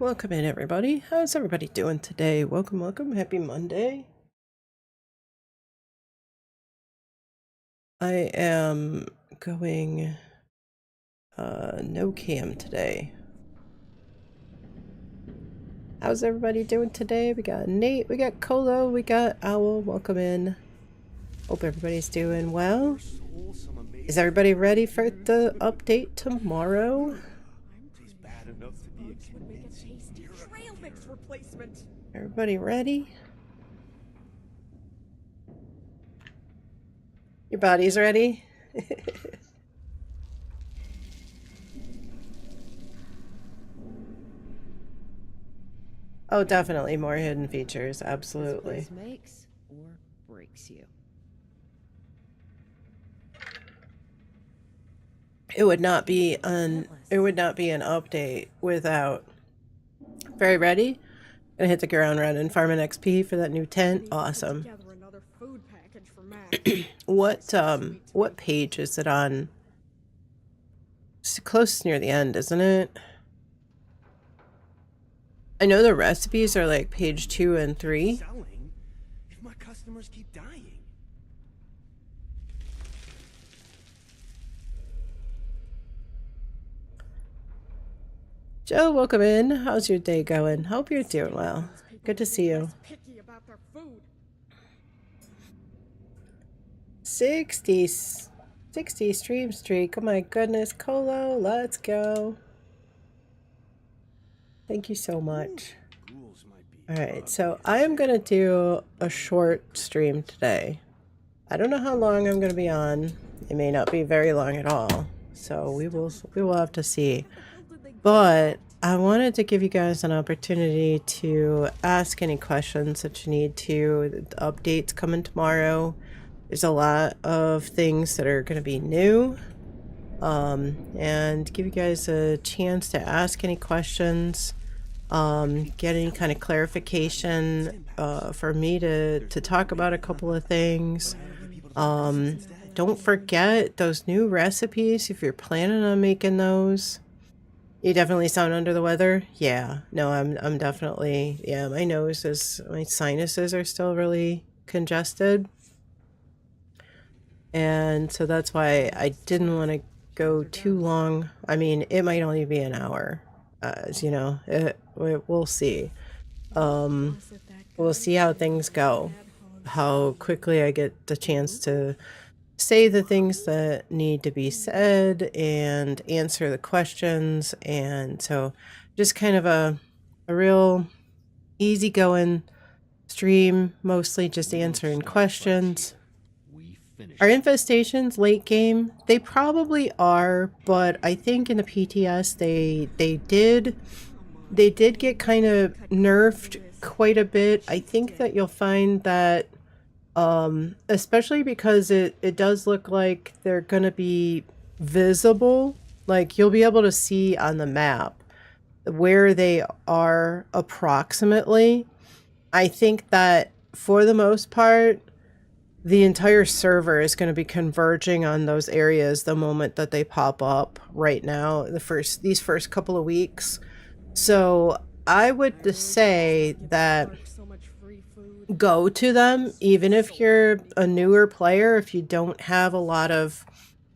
welcome in everybody. How's everybody doing today? Welcome, welcome. Happy Monday. I am going no cam today. How's everybody doing today? We got Nate, we got Colo, we got Owl. Welcome in. Hope everybody's doing well. Is everybody ready for the update tomorrow? Everybody ready? Your body's ready? Oh, definitely more hidden features. Absolutely. Makes or breaks you. It would not be an update without. Very ready? Gonna hit the ground running, farming XP for that new tent. Awesome. What page is it on? It's close near the end, isn't it? I know the recipes are like page 2 and 3. Selling if my customers keep dying. Joe, welcome in. How's your day going? Hope you're doing well. Good to see you. 60 stream streak. Oh my goodness, Colo, let's go. Thank you so much. Alright, so I am going to do a short stream today. I don't know how long I'm going to be on. It may not be very long at all. So we will have to see. But I wanted to give you guys an opportunity to ask any questions that you need to. The updates coming tomorrow. There's a lot of things that are going to be new. And give you guys a chance to ask any questions. Get any kind of clarification for me to talk about a couple of things. Don't forget those new recipes if you're planning on making those. You definitely sound under the weather. Yeah, no, I'm definitely, yeah, my sinuses are still really congested. And so that's why I didn't want to go too long. I mean, it might only be an hour. As you know, we'll see. We'll see how things go, how quickly I get the chance to say the things that need to be said and answer the questions. And so just kind of a real easygoing stream, mostly just answering questions. Are infestations late game? They probably are, but I think in the PTS they did get kind of nerfed quite a bit. I think that you'll find that especially because it does look like they're gonna be visible, like you'll be able to see on the map where they are approximately. I think that for the most part the entire server is going to be converging on those areas the moment that they pop up right now, these first couple of weeks. So I would say that go to them, even if you're a newer player, if you don't have a lot of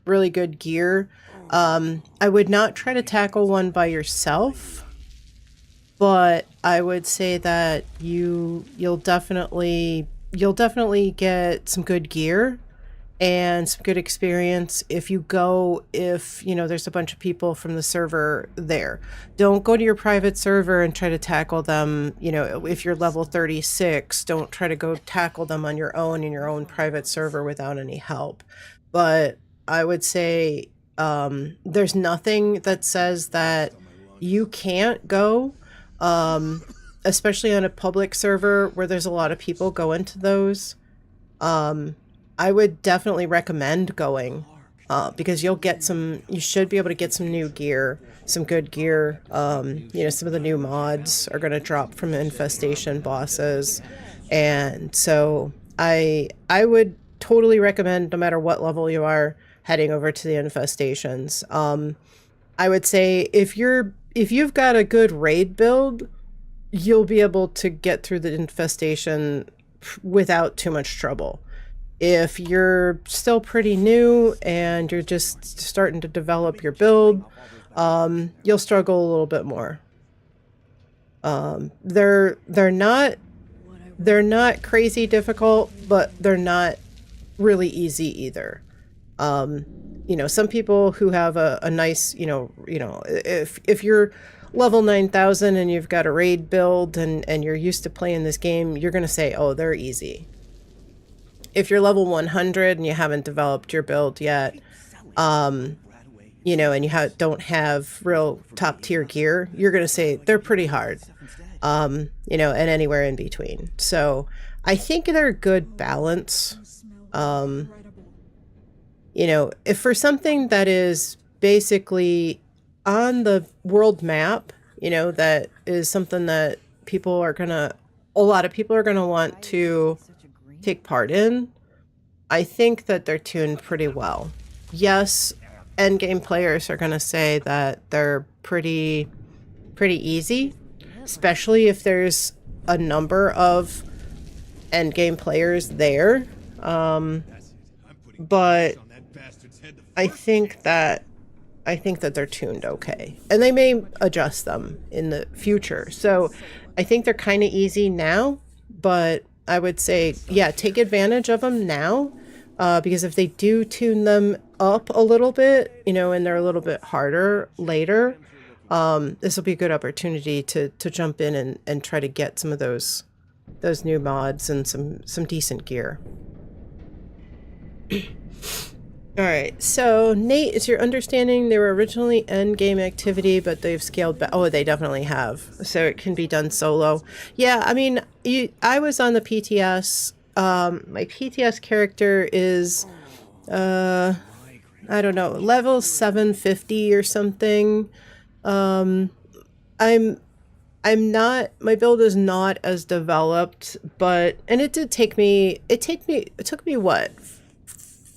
really good gear. I would not try to tackle one by yourself, but I would say that you'll definitely get some good gear and some good experience if you know, there's a bunch of people from the server there. Don't go to your private server and try to tackle them. You know, if you're level 36, don't try to go tackle them on your own in your own private server without any help. But I would say there's nothing that says that you can't go. Especially on a public server where there's a lot of people going to those, I would definitely recommend going because you should be able to get some new gear, some good gear. You know, some of the new mods are going to drop from infestation bosses. And so I would totally recommend, no matter what level you are, heading over to the infestations. I would say if you're if you've got a good raid build, you'll be able to get through the infestation without too much trouble. If you're still pretty new and you're just starting to develop your build, you'll struggle a little bit more. They're not crazy difficult, but they're not really easy either. You know, some people who have a nice, if you're level 9,000 and you've got a raid build and you're used to playing this game, you're going to say, oh, they're easy. If you're level 100 and you haven't developed your build yet, you know, and you don't have real top tier gear, you're going to say they're pretty hard, you know, and anywhere in between. So I think they're a good balance. You know, if for something that is basically on the world map, you know, that is something that a lot of people are going to want to take part in, I think that they're tuned pretty well. Yes, endgame players are going to say that they're pretty easy, especially if there's a number of endgame players there. But I think that they're tuned okay, and they may adjust them in the future. So I think they're kind of easy now, but I would say, yeah, take advantage of them now, because if they do tune them up a little bit, you know, and they're a little bit harder later, this will be a good opportunity to jump in and try to get some of those new mods and some decent gear. All right, so Nate, is your understanding they were originally end-game activity, but they've scaled back? Oh, they definitely have. So it can be done solo. Yeah, I mean, I was on the PTS. My PTS character is, I don't know, level 750 or something. I'm not, my build is not as developed, but, and it took me what?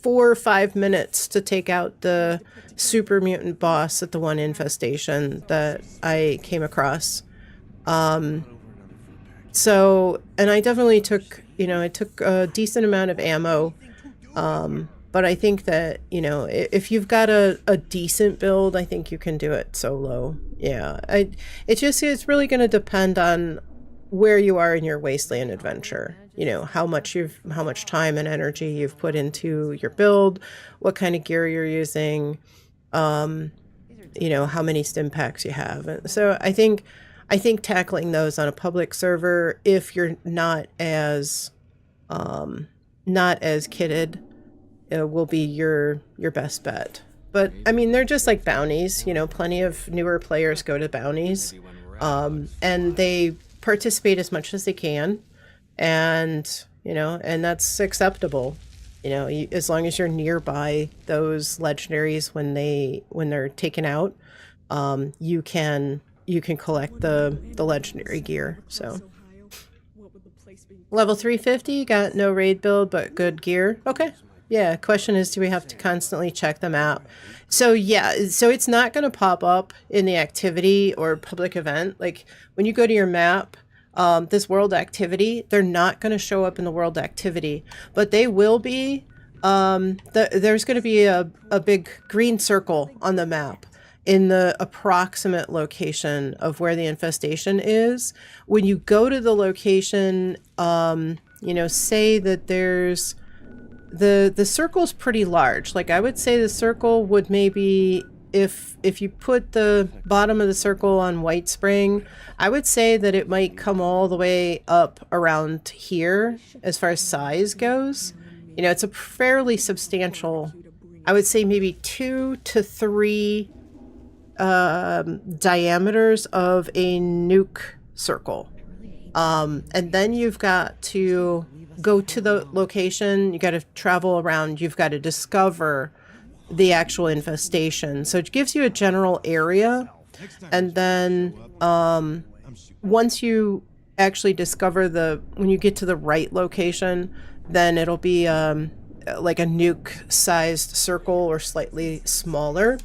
4 or 5 minutes to take out the super mutant boss at the one infestation that I came across. So, and I definitely took, you know, I took a decent amount of ammo. But I think that, you know, if you've got a decent build, I think you can do it solo. Yeah, it's really going to depend on where you are in your wasteland adventure. You know, how much time and energy you've put into your build, what kind of gear you're using, you know, how many stim packs you have. So I think tackling those on a public server, if you're not as kitted, will be your best bet. But I mean, they're just like bounties. You know, plenty of newer players go to bounties, and they participate as much as they can. And, you know, and that's acceptable, you know, as long as you're nearby those legendaries when they're taken out, you can collect the legendary gear. So level 350, got no raid build, but good gear. Okay. Yeah. Question is, do we have to constantly check them out? So yeah, so it's not going to pop up in the activity or public event. Like when you go to your map, this world activity, they're not going to show up in the world activity, but they will be. There's going to be a big green circle on the map in the approximate location of where the infestation is. When you go to the location, you know, say that there's the circle's pretty large. Like I would say the circle would maybe, if you put the bottom of the circle on White Spring, I would say that it might come all the way up around here as far as size goes. You know, it's a fairly substantial, I would say maybe 2 to 3 diameters of a nuke circle. And then you've got to go to the location, you got to travel around, you've got to discover the actual infestation. So it gives you a general area, and then once you actually discover when you get to the right location, then it'll be like a nuke sized circle or slightly smaller.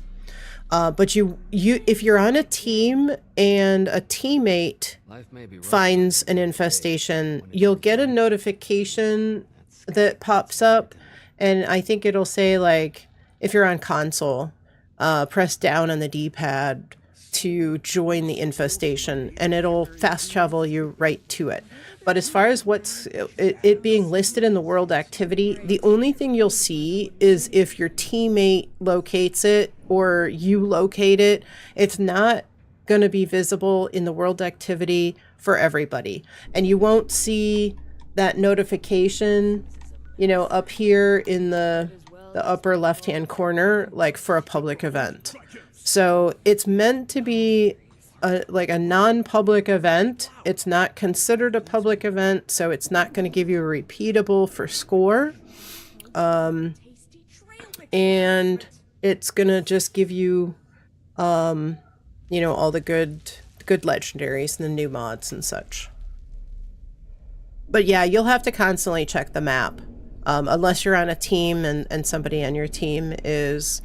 But if you're on a team and a teammate finds an infestation, you'll get a notification that pops up, and I think it'll say, like, if you're on console, press down on the D-pad to join the infestation, and it'll fast travel you right to it. But as far as what's it being listed in the world activity, the only thing you'll see is if your teammate locates it or you locate it. It's not going to be visible in the world activity for everybody. And you won't see that notification, you know, up here in the upper left-hand corner, like for a public event. So it's meant to be like a non-public event. It's not considered a public event, so it's not going to give you a repeatable for score. And it's going to just give you, you know, all the good legendaries and the new mods and such. But yeah, you'll have to constantly check the map. Unless you're on a team and somebody on your team is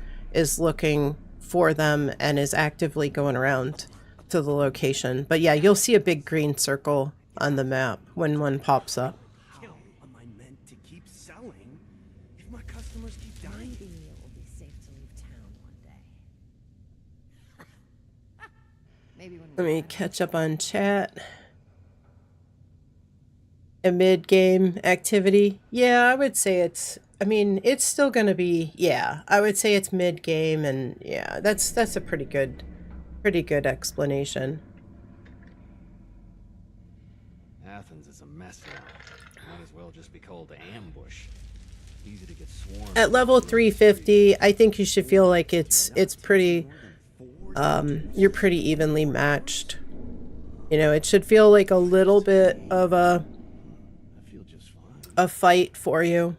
looking for them and is actively going around to the location. But yeah, you'll see a big green circle on the map when one pops up. How am I meant to keep selling if my customers keep dying? Maybe it will be safe to leave town one day. Maybe when Let me catch up on chat. A mid-game activity. Yeah, I would say it's, I mean, it's still going to be, yeah, I would say it's mid-game, and yeah, that's a pretty good explanation. Athens is a mess now. Might as well just be called ambush. Easy to get swarmed. At level 350, I think you should feel like it's pretty, you're pretty evenly matched. You know, it should feel like a little bit of a fight for you.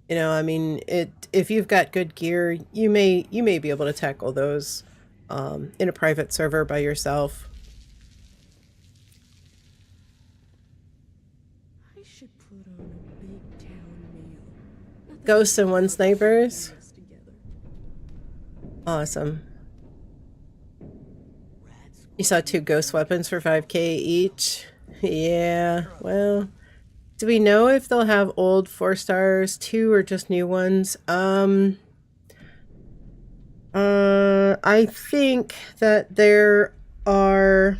You know, I mean, if you've got good gear, you may be able to tackle those in a private server by yourself. I should put on a big town meal. Ghosts and one snipers. Awesome. You saw 2 ghost weapons for 5k each. Yeah, well, do we know if they'll have old 4 stars too, or just new ones? I think that there are,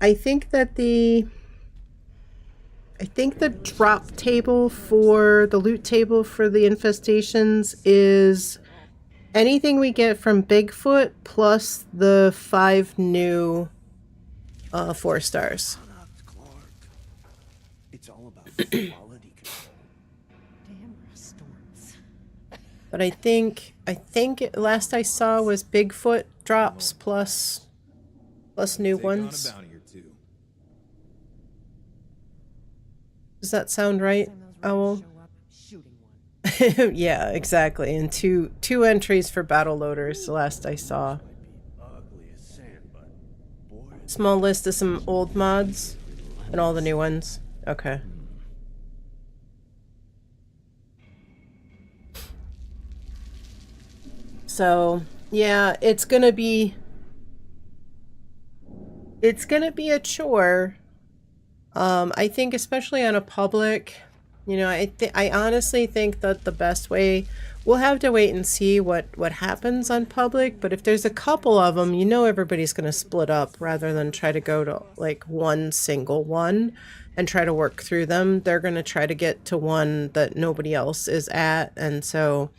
I think the drop table for the loot table for the infestations is anything we get from Bigfoot plus the 5 new 4 stars. It's all about quality control. damn restaurants. But I think last I saw was Bigfoot drops plus new ones. Does that sound right, Owl? Show up shooting one. Yeah, exactly. And two entries for battle loaders, the last I saw. Ugly as sand, but boy, Small list of some old mods and all the new ones. Okay. So, yeah, it's gonna be a chore. I think especially on a public, you know, I honestly think that the best way, we'll have to wait and see what happens on public, but if there's a couple of them, you know, everybody's going to split up rather than try to go to like one single one and try to work through them. They're going to try to get to one that nobody else is at, and so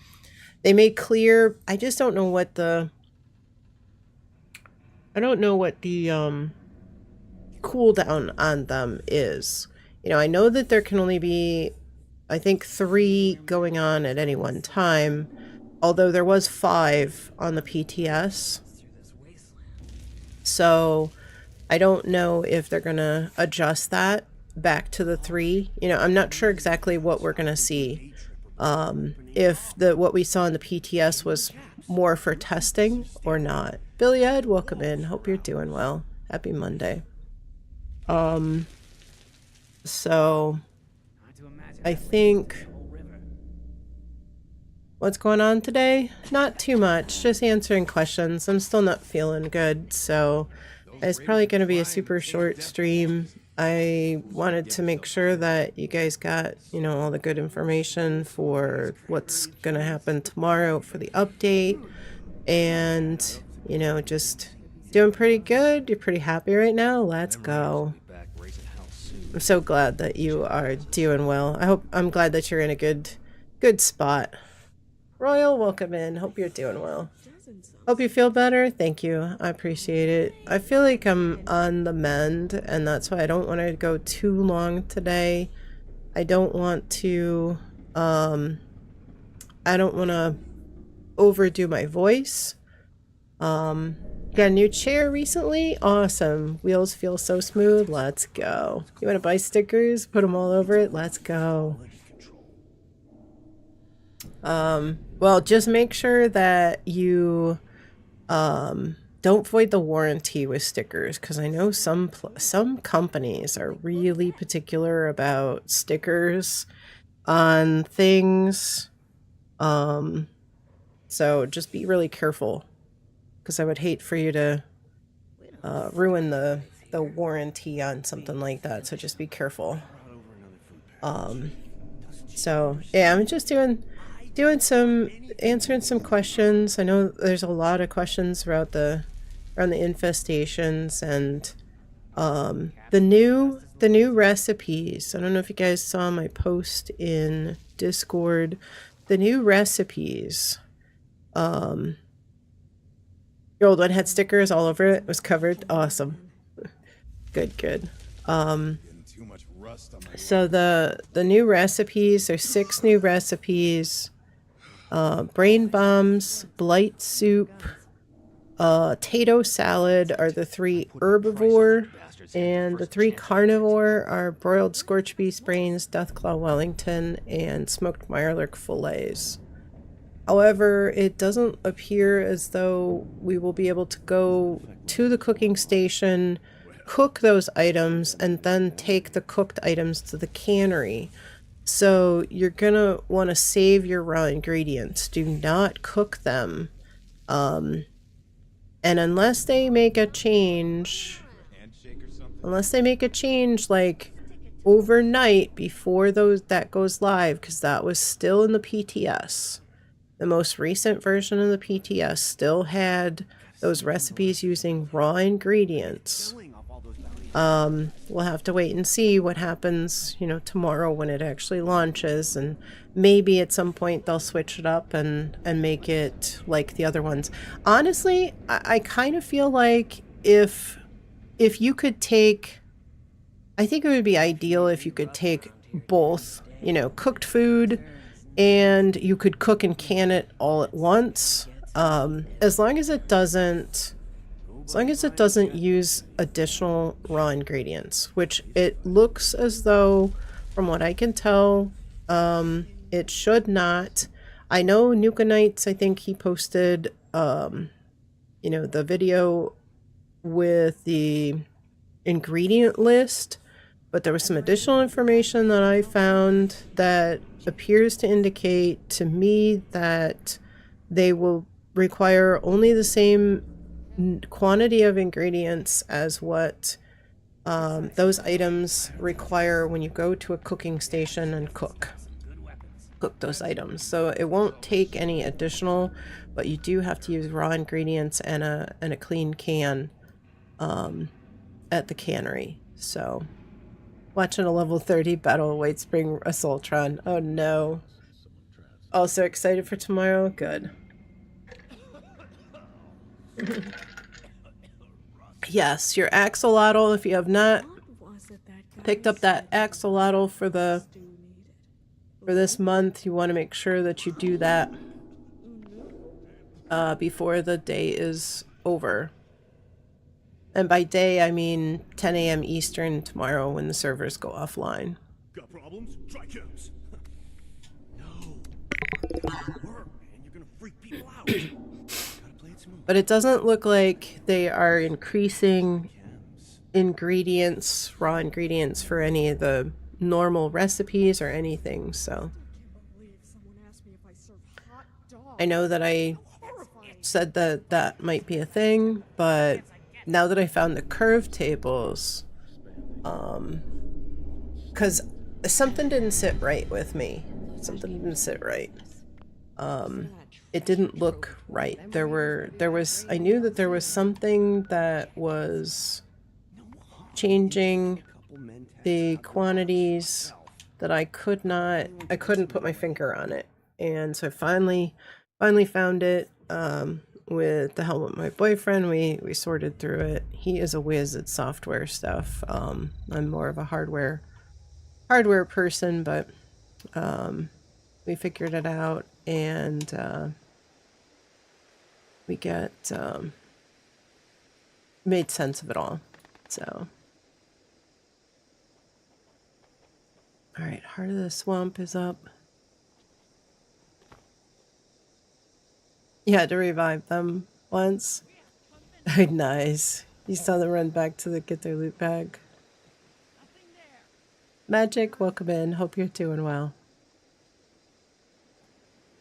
they may clear, I just don't know what the cooldown on them is. You know, I know that there can only be, I think, 3 going on at any one time, although there was 5 on the PTS. So I don't know if they're gonna adjust that back to the 3. You know, I'm not sure exactly what we're gonna see. If what we saw in the PTS was more for testing or not. Billy Ed, welcome in. Hope you're doing well. Happy Monday. So I think What's going on today? Not too much, just answering questions. I'm still not feeling good, so it's probably going to be a super short stream. I wanted to make sure that you guys got, you know, all the good information for what's going to happen tomorrow for the update. And, you know, just doing pretty good. You're pretty happy right now. Let's go. I'm so glad that you are doing well. I'm glad that you're in a good spot. Royal, welcome in. Hope you're doing well. Hope you feel better. Thank you. I appreciate it. I feel like I'm on the mend, and that's why I don't want to go too long today. I don't want to overdo my voice. Got a new chair recently. Awesome. Wheels feel so smooth. Let's go. You want to buy stickers? Put them all over it? Let's go. Well, just make sure that you don't void the warranty with stickers, because I know some companies are really particular about stickers on things. So just be really careful, because I would hate for you to ruin the warranty on something like that. So just be careful. So yeah, I'm just answering some questions. I know there's a lot of questions around the infestations and the new recipes. I don't know if you guys saw my post in Discord. The new recipes. Your old one had stickers all over it. It was covered. Awesome. Good. So the new recipes, there's 6 new recipes. Brain bombs, blight soup, tato salad are the 3 herbivore, and the 3 carnivore are broiled scorched beef brains, Deathclaw Wellington, and smoked Mirelurk fillets. However, it doesn't appear as though we will be able to go to the cooking station, cook those items, and then take the cooked items to the cannery. So you're gonna want to save your raw ingredients. Do not cook them. And unless they make a change like overnight before that goes live, because that was still in the PTS. The most recent version of the PTS still had those recipes using raw ingredients. We'll have to wait and see what happens, you know, tomorrow when it actually launches, and maybe at some point they'll switch it up and make it like the other ones. Honestly, I kind of feel like if you could take, I think it would be ideal if you could take both, you know, cooked food, and you could cook and can it all at once, as long as it doesn't use additional raw ingredients, which it looks as though, from what I can tell, it should not. I know Nukes, I think he posted, you know, the video with the ingredient list, but there was some additional information that I found that appears to indicate to me that they will require only the same quantity of ingredients as what those items require when you go to a cooking station and cook those items. So it won't take any additional, but you do have to use raw ingredients and a clean can at the cannery. So watching a level 30 battle White Spring Assaultron. Oh no. Also excited for tomorrow? Good. Yes, your axolotl, if you have not picked up that axolotl for this month, you want to make sure that you do that before the day is over. And by day, I mean 10 a.m. Eastern tomorrow when the servers go offline. Got problems? Try chems. No. Work, man. You're gonna freak people out. Gotta play it smooth. But it doesn't look like they are increasing ingredients, raw ingredients, for any of the normal recipes or anything, so. I know that I said that that might be a thing, but now that I found the curve tables, because something didn't sit right with me. Something didn't sit right. It didn't look right. I knew that there was something that was changing the quantities that I couldn't put my finger on it. And so I finally found it, with the help of my boyfriend. We sorted through it. He is a whiz at software stuff. I'm more of a hardware person, but we figured it out, and we made sense of it all. So, all right, Heart of the Swamp is up. You had to revive them once. Nice. You saw them run back to get their loot bag. Magic, welcome in. Hope you're doing well.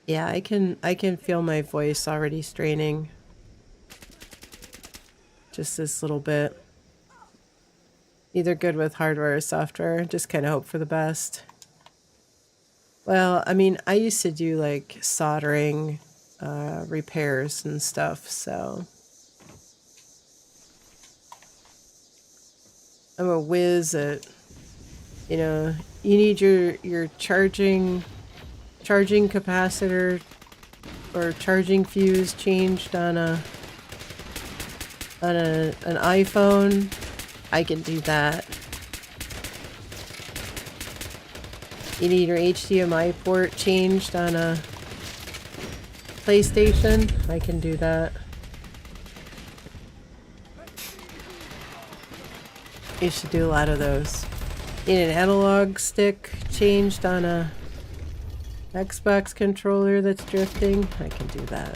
Yeah, I can feel my voice already straining. Just this little bit. Either good with hardware or software. Just kind of hope for the best. Well, I mean, I used to do like soldering, repairs and stuff, so I'm a whiz at, you know, you need your charging capacitor or charging fuse changed on an iPhone. I can do that. You need your HDMI port changed on a PlayStation. I can do that. You should do a lot of those. Need an analog stick changed on a Xbox controller that's drifting. I can do that.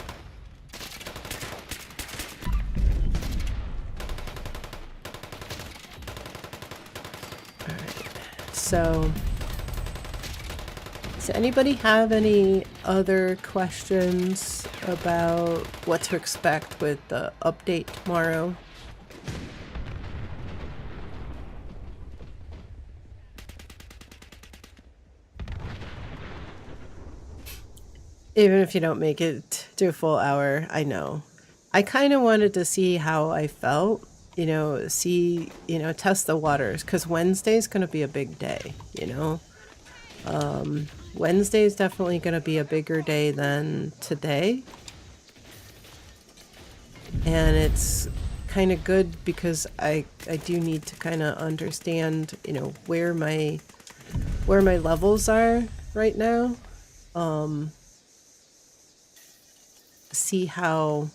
Alright, so does anybody have any other questions about what to expect with the update tomorrow? Even if you don't make it to a full hour, I know. I kind of wanted to see how I felt, test the waters, because Wednesday's going to be a big day, Wednesday is definitely going to be a bigger day than today. And it's kind of good because I do need to kind of understand, where my levels are right now. See how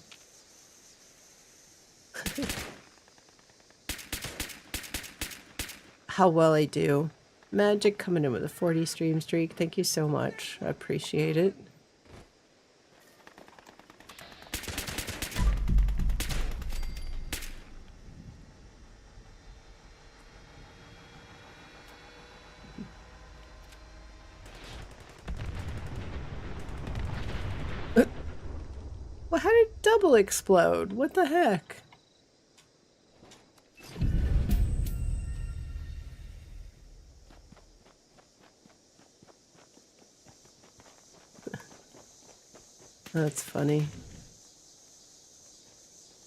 well I do. Magic coming in with a 40 stream streak. Thank you so much. I appreciate it. Well, how did double explode? What the heck? That's funny.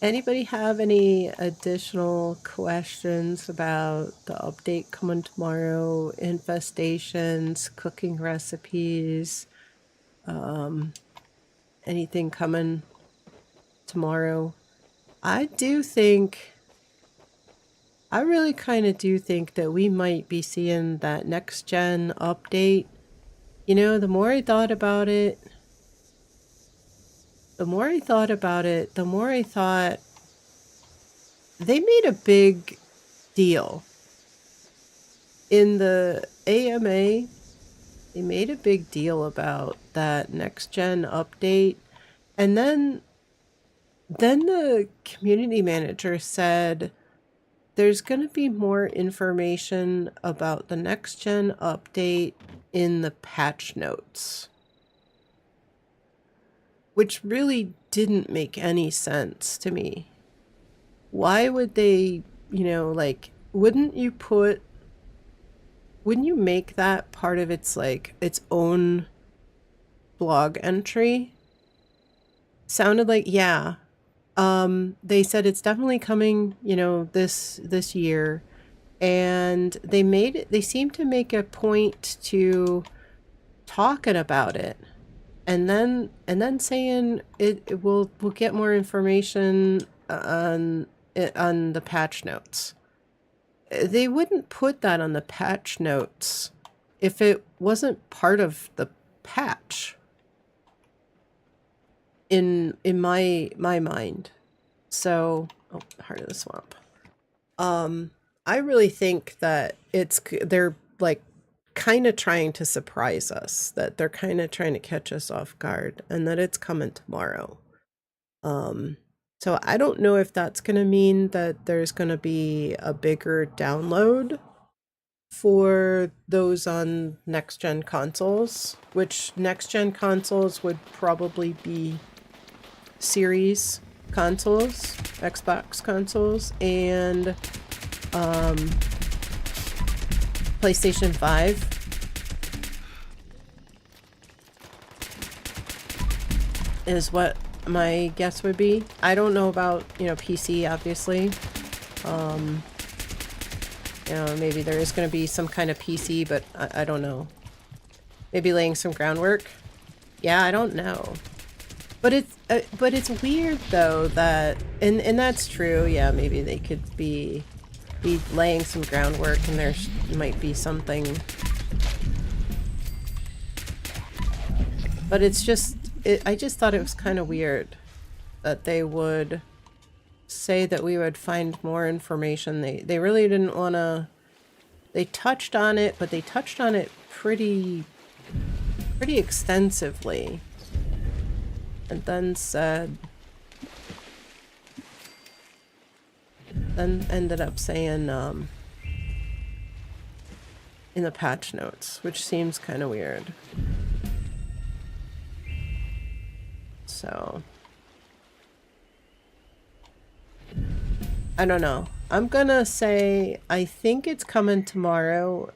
Anybody have any additional questions about the update coming tomorrow? Infestations, cooking recipes, anything coming tomorrow? I really kind of do think that we might be seeing that next gen update. The more I thought about it, the more I thought they made a big deal. In the AMA, they made a big deal about that next gen update. And then the community manager said there's going to be more information about the next gen update in the patch notes. which really didn't make any sense to me. Why would they, you know, like, wouldn't you make that part of its, like, its own blog entry? Sounded like, yeah. They said it's definitely coming, you know, this year. And they seemed to make a point to talking about it. And then saying we'll get more information on the patch notes. They wouldn't put that on the patch notes if it wasn't part of the patch. In my mind. So, oh, Heart of the Swamp. I really think that they're like kind of trying to surprise us, that they're kind of trying to catch us off guard, and that it's coming tomorrow. So I don't know if that's going to mean that there's going to be a bigger download for those on next gen consoles, which next gen consoles would probably be Series consoles, Xbox consoles, and PlayStation 5. Is what my guess would be. I don't know about, you know, PC, obviously. You know, maybe there is going to be some kind of PC, but I don't know. Maybe laying some groundwork. Yeah, I don't know. But it's weird though that, and that's true. Yeah, maybe they could be laying some groundwork, and there might be something. But it's just, I just thought it was kind of weird that they would say that we would find more information. They really didn't want to. They touched on it, but they touched on it pretty extensively. And then ended up saying in the patch notes, which seems kind of weird. So I don't know. I'm gonna say I think it's coming tomorrow,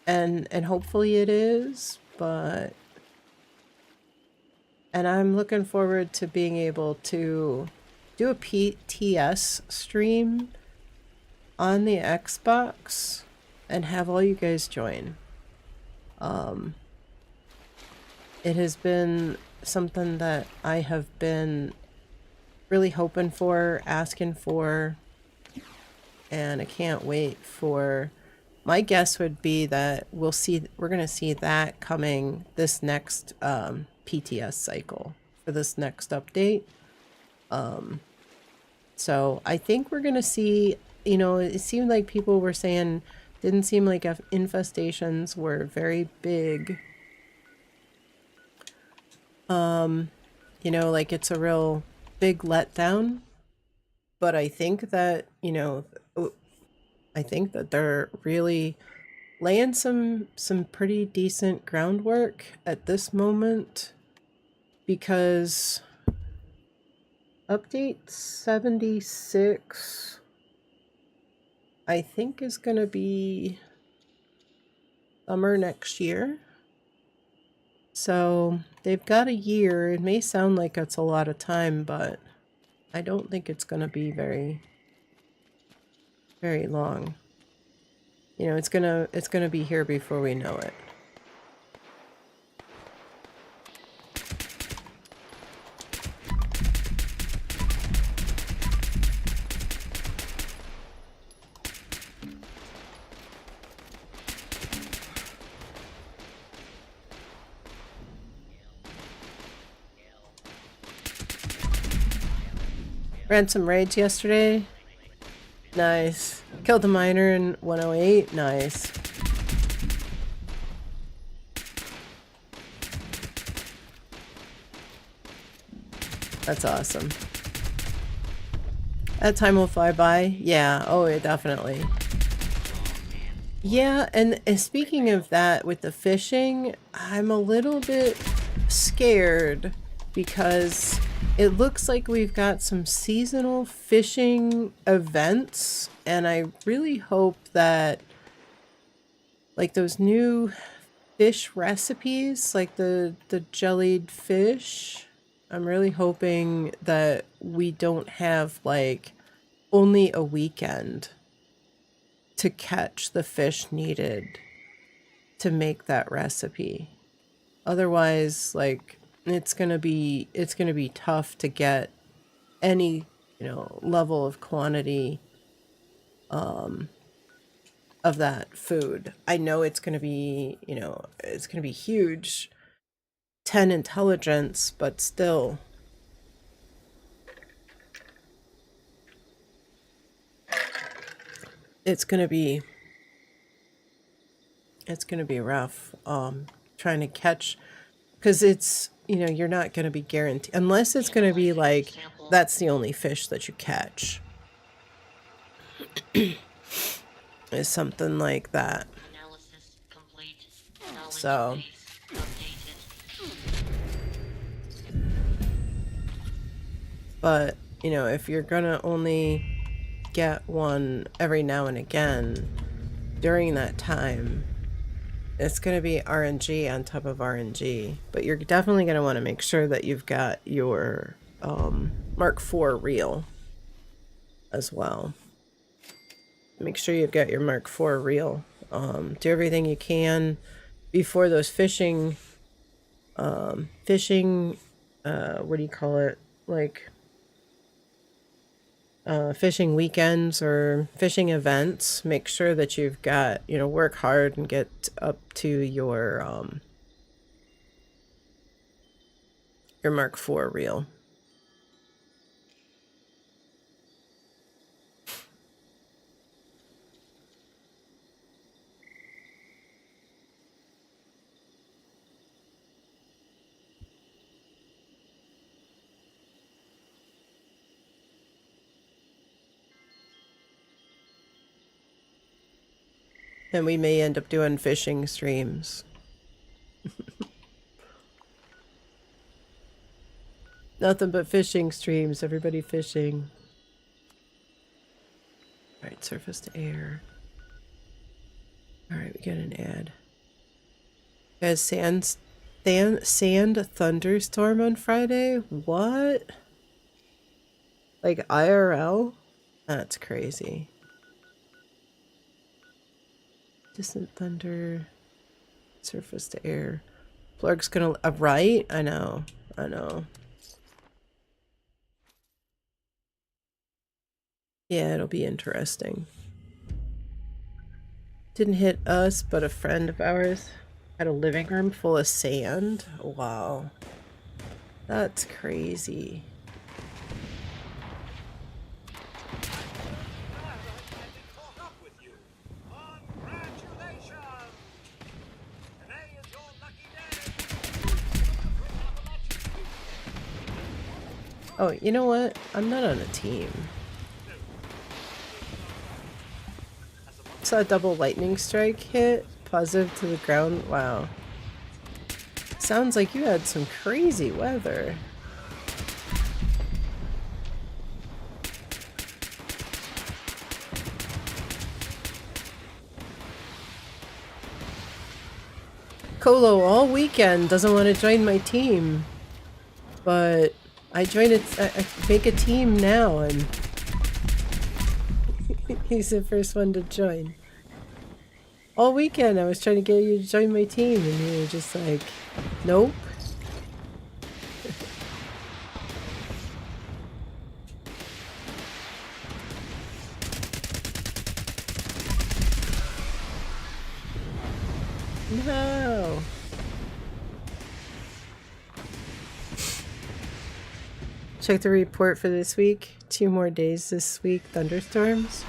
and hopefully it is, but and I'm looking forward to being able to do a PTS stream on the Xbox and have all you guys join. It has been something that I have been really hoping for, asking for, and I can't wait for. My guess would be that we're gonna see that coming this next PTS cycle for this next update. So I think we're gonna see, you know, it seemed like people were saying, didn't seem like infestations were very big. You know, like it's a real big letdown. But I think that, you know, I think that they're really laying some pretty decent groundwork at this moment, because update 76 I think is going to be summer next year. So they've got a year. It may sound like it's a lot of time, but I don't think it's going to be very long. You know, it's gonna be here before we know it. Ran some raids yesterday. Nice. Killed the miner in 108. Nice. That's awesome. That time will fly by. Yeah. Oh, yeah, definitely. Yeah, and speaking of that with the fishing, I'm a little bit scared because it looks like we've got some seasonal fishing events, and I really hope that like those new fish recipes, like the jellied fish, I'm really hoping that we don't have like only a weekend to catch the fish needed to make that recipe. Otherwise, like it's gonna be tough to get any, you know, level of quantity of that food. I know it's gonna be, you know, it's gonna be huge, 10 intelligence, but still. It's gonna be rough trying to catch, because it's, you know, you're not gonna be guaranteed unless it's gonna be like that's the only fish that you catch. Is something like that. Analysis complete. Knowledge So base updated. but you know, if you're gonna only get one every now and again during that time, it's going to be RNG on top of RNG. But you're definitely going to want to make sure that you've got your Mark IV reel as well. Make sure you've got your Mark IV reel. Do everything you can before those fishing what do you call it, like fishing weekends or fishing events. Make sure that you've got, you know, work hard and get up to your Mark IV reel. And we may end up doing fishing streams. Nothing but fishing streams, everybody fishing. Alright, surface to air. Alright, we got an ad. Guys, sand thunderstorm on Friday? What? Like IRL? That's crazy. Distant thunder, surface to air. Plurk's gonna, right? I know. Yeah, it'll be interesting. Didn't hit us, but a friend of ours had a living room full of sand. Wow. That's crazy. Oh, you know what? I'm not on a team. Saw a double lightning strike hit. Positive to the ground. Wow. Sounds like you had some crazy weather. Colo all weekend doesn't want to join my team. But I joined it. I make a team now, and he's the first one to join. All weekend I was trying to get you to join my team, and you were just like, nope. No. Check the report for this week. 2 more days this week. Thunderstorms.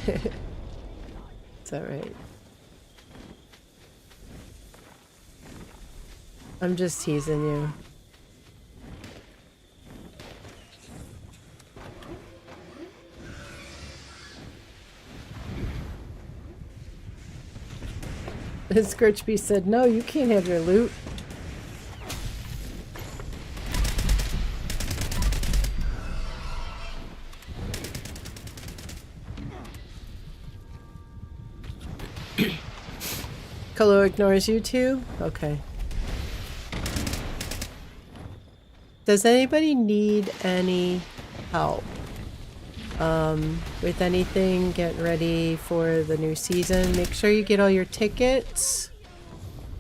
It's alright. I'm just teasing you. Scorchby said, no, you can't have your loot. Kalo ignores you too? Okay. Does anybody need any help? With anything, getting ready for the new season? Make sure you get all your tickets.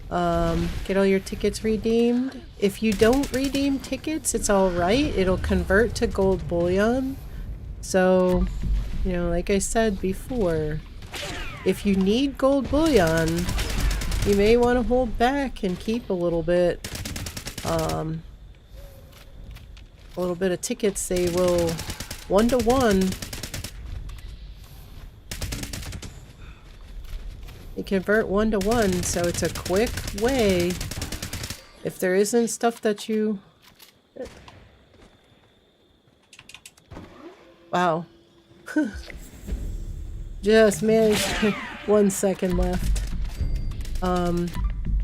Get all your tickets redeemed. If you don't redeem tickets, it's alright. It'll convert to gold bullion. So, you know, like I said before, if you need gold bullion, you may want to hold back and keep a little bit of tickets. They will 1-to-1. They convert 1-to-1, so it's a quick way. If there isn't stuff that you... Wow. Just managed 1 second left.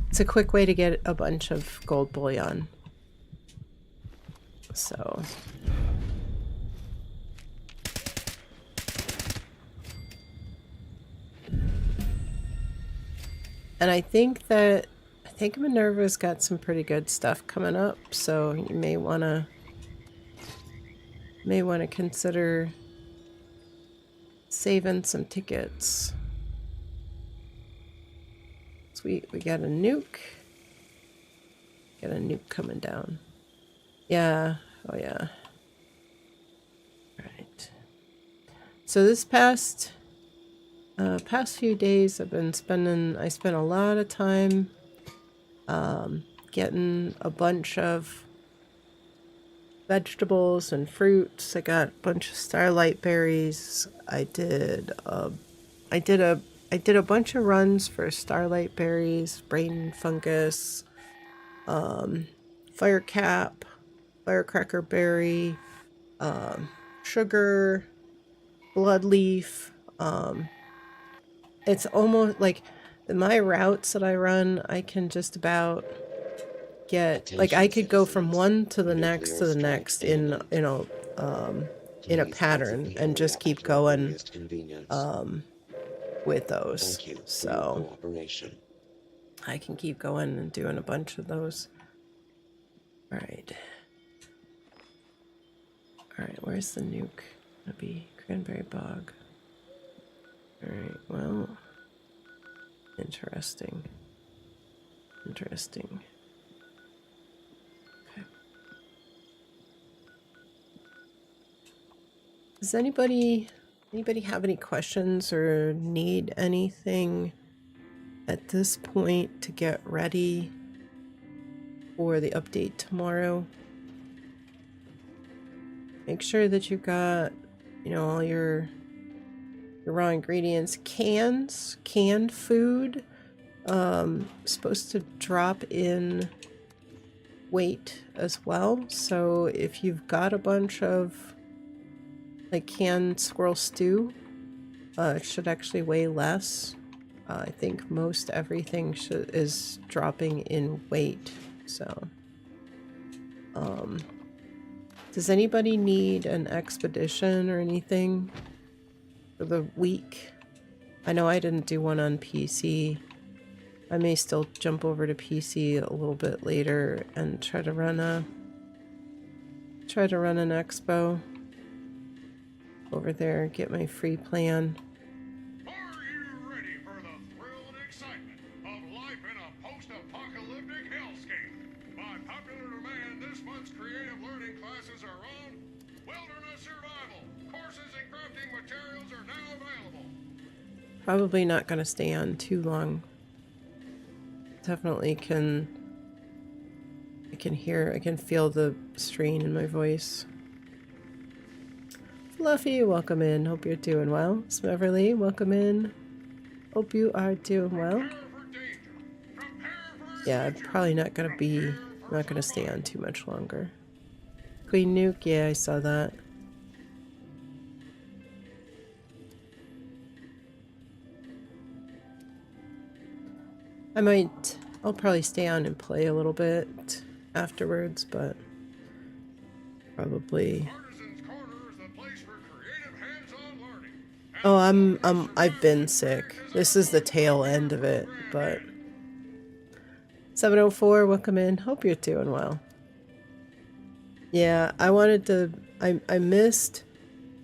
It's a quick way to get a bunch of gold bullion. So... And I think Minerva's got some pretty good stuff coming up, so you may wanna consider saving some tickets. Sweet, we got a nuke. Got a nuke coming down. Yeah, oh yeah. Alright. So this past few days I spent a lot of time getting a bunch of vegetables and fruits. I got a bunch of starlight berries. I did a bunch of runs for starlight berries, brain fungus, firecap, firecracker berry, sugar, bloodleaf. It's almost like my routes that I run, I can just about get, like, I could go from one to the next in a pattern and just keep going with those. So I can keep going and doing a bunch of those. All right, where's the nuke? Gonna be Cranberry Bog. Alright, well, interesting. Okay. Does anybody have any questions or need anything at this point to get ready for the update tomorrow? Make sure that you've got, you know, all your raw ingredients. Canned food, supposed to drop in weight as well. So if you've got a bunch of like canned squirrel stew, it should actually weigh less. I think most everything is dropping in weight. So, does anybody need an expedition or anything for the week? I know I didn't do one on PC. I may still jump over to PC a little bit later and try to run an expo over there, get my free plan. Are you ready for the thrill and excitement of life in a post-apocalyptic hellscape? By popular demand, this month's creative learning classes are on wilderness survival. Courses in crafting materials are now available. Probably not going to stay on too long. Definitely I can feel the strain in my voice. Fluffy, welcome in. Hope you're doing well. Smeverly, welcome in. Hope you are doing well. Yeah, I'm probably not gonna stay on too much longer. Queen Nuke, yeah, I saw that. I'll probably stay on and play a little bit afterwards, but probably. Oh, I've been sick. This is the tail end of it, but 704, welcome in. Hope you're doing well. Yeah, I wanted to... I missed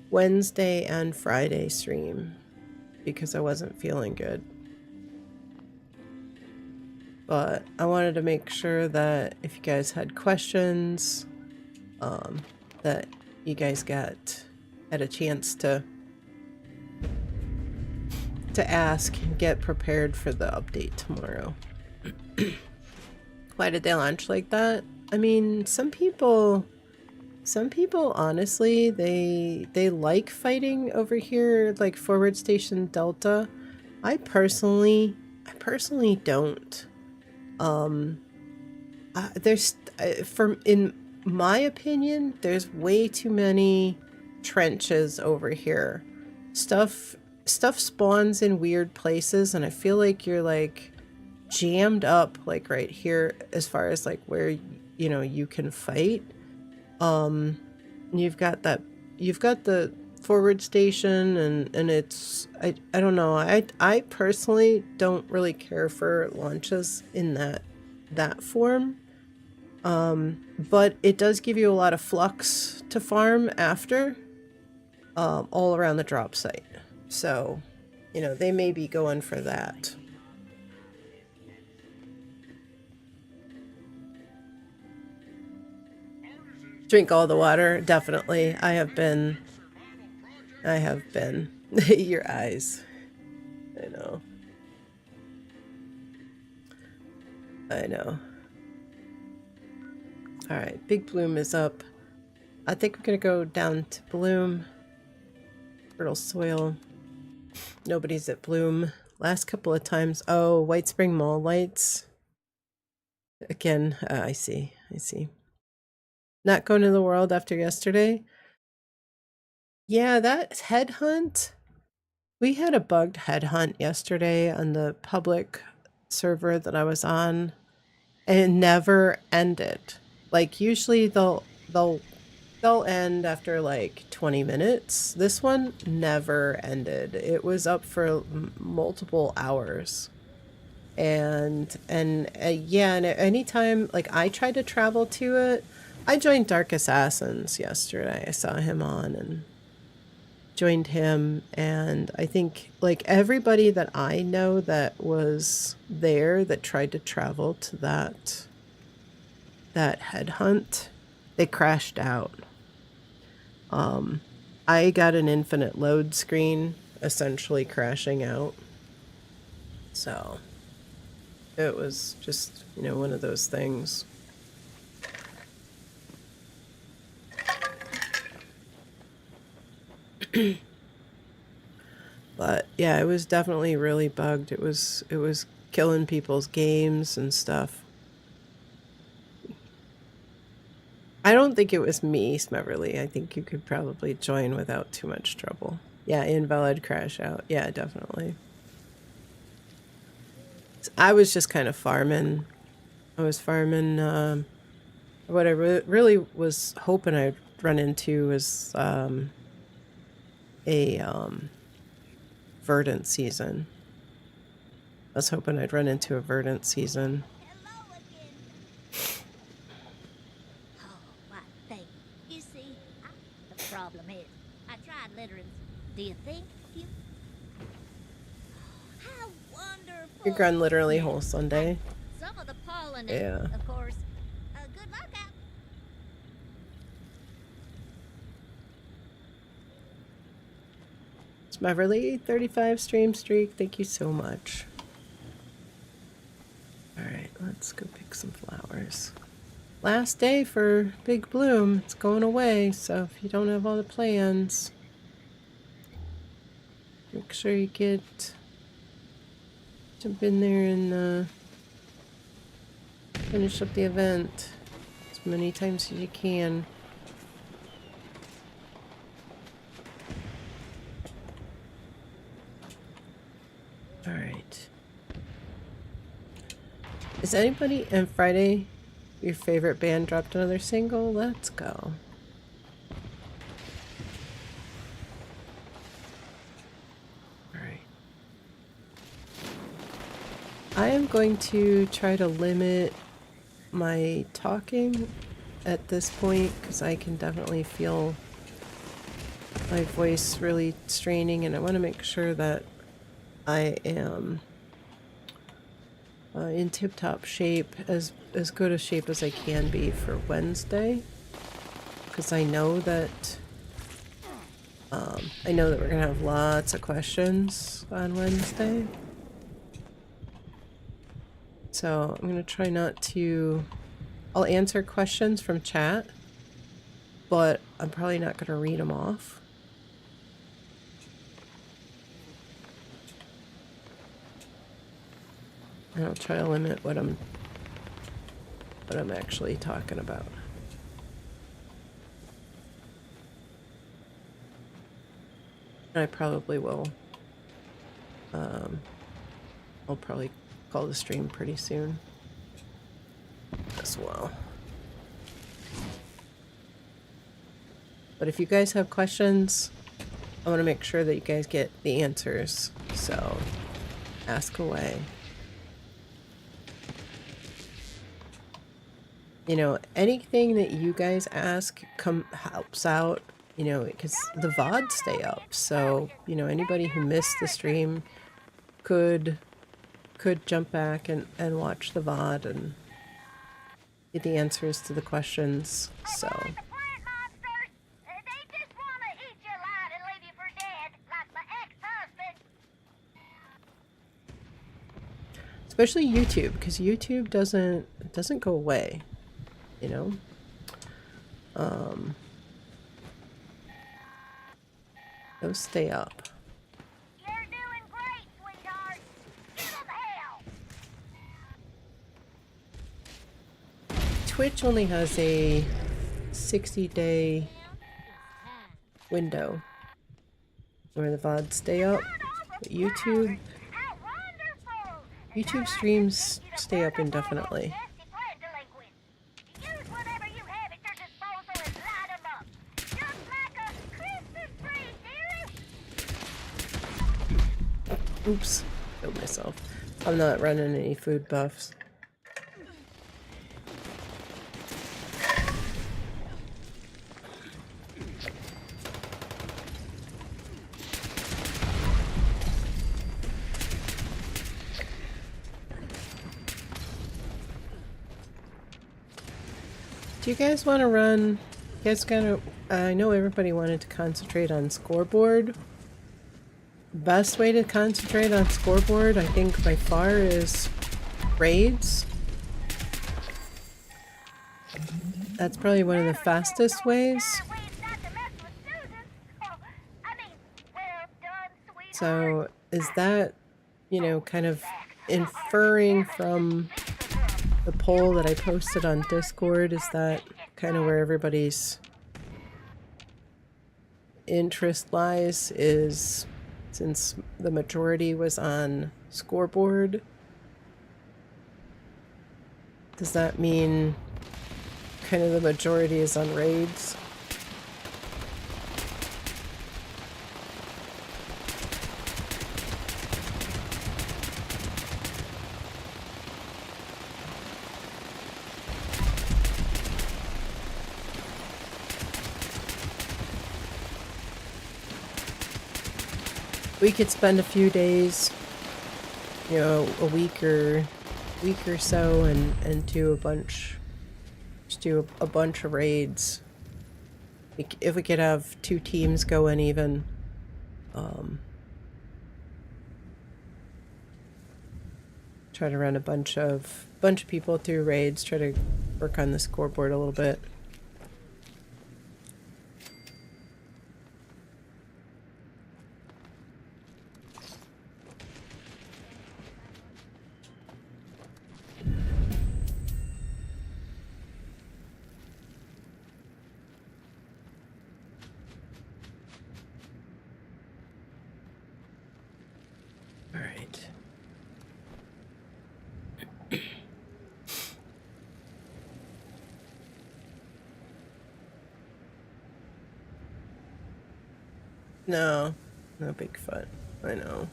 Wednesday and Friday stream because I wasn't feeling good. But I wanted to make sure that if you guys had questions, that you guys had a chance to ask and get prepared for the update tomorrow. Why did they launch like that? I mean, some people honestly, they like fighting over here, like Forward Station Delta. I personally don't. In my opinion, there's way too many trenches over here. Stuff spawns in weird places, and I feel like you're like jammed up like right here as far as like where you can fight. You've got the forward station, and it's I don't know, I personally don't really care for launches in that form, but it does give you a lot of flux to farm after, all around the drop site, so they may be going for that. Drink all the water, definitely. I have been. Your eyes. I know. Alright, Big Bloom is up. I think we're gonna go down to Bloom. Fertile soil. Nobody's at Bloom. Last couple of times. Oh, White Spring Mall lights. Again, I see. Not going to the world after yesterday. Yeah, that headhunt. We had a bugged headhunt yesterday on the public server that I was on, and it never ended. Like usually they'll end after like 20 minutes. This one never ended. It was up for multiple hours. And yeah, and anytime like I tried to travel to it, I joined Dark Assassins yesterday. I saw him on and joined him, and I think like everybody that I know that was there that tried to travel to that headhunt, they crashed out. I got an infinite load screen essentially crashing out. So it was just, one of those things. But yeah, it was definitely really bugged. It was killing people's games and stuff. I don't think it was me, Smeverly. I think you could probably join without too much trouble. Yeah, invalid crash out. Yeah, definitely. I was just kind of farming. I was farming. What I really was hoping I'd run into was verdant season. I was hoping I'd run into a verdant season. Hello again. Oh, what thing? You see, the problem is, I tried littering. Do you think you? How wonderful! Your gun literally whole Sunday. Some of the pollen, Yeah. of course. Good luck out. Smeverly, 35 stream streak. Thank you so much. Alright, let's go pick some flowers. Last day for Big Bloom. It's going away, so if you don't have all the plans, make sure you jump in there and finish up the event as many times as you can. Alright. Is anybody on Friday your favorite band dropped another single? Let's go. Alright. I am going to try to limit my talking at this point because I can definitely feel my voice really straining, and I want to make sure that I am in tip-top shape, as good a shape as I can be for Wednesday, because I know that we're gonna have lots of questions on Wednesday. So I'm gonna try not to. I'll answer questions from chat, but I'm probably not gonna read them off. And I'll try to limit what I'm actually talking about. And I probably will. I'll probably call the stream pretty soon as well. But if you guys have questions, I want to make sure that you guys get the answers. So ask away. You know, anything that you guys ask helps out, you know, because the VODs stay up. So, you know, anybody who missed the stream could jump back and watch the VOD and get the answers to the questions. So especially YouTube, because YouTube doesn't go away, you know. Those stay up. You're doing great, sweetheart. Give 'em hell. Twitch only has a 60-day window where the VODs stay up. But YouTube streams stay up indefinitely. Oops, killed myself. I'm not running any food buffs. Do you guys want to run? You guys gotta. I know everybody wanted to concentrate on scoreboard. Best way to concentrate on scoreboard, I think, by far, is raids. That's probably one of the fastest ways. So, is that, you know, kind of inferring from the poll that I posted on Discord? Is that kind of where everybody's interest lies? Is, since the majority was on scoreboard, does that mean kind of the majority is on raids? We could spend a few days, you know, a week or so, and do a bunch, just do a bunch of raids. If we could have 2 teams going, even. Try to run a bunch of people through raids. Try to work on the scoreboard a little bit. All right. No, no Bigfoot. I know.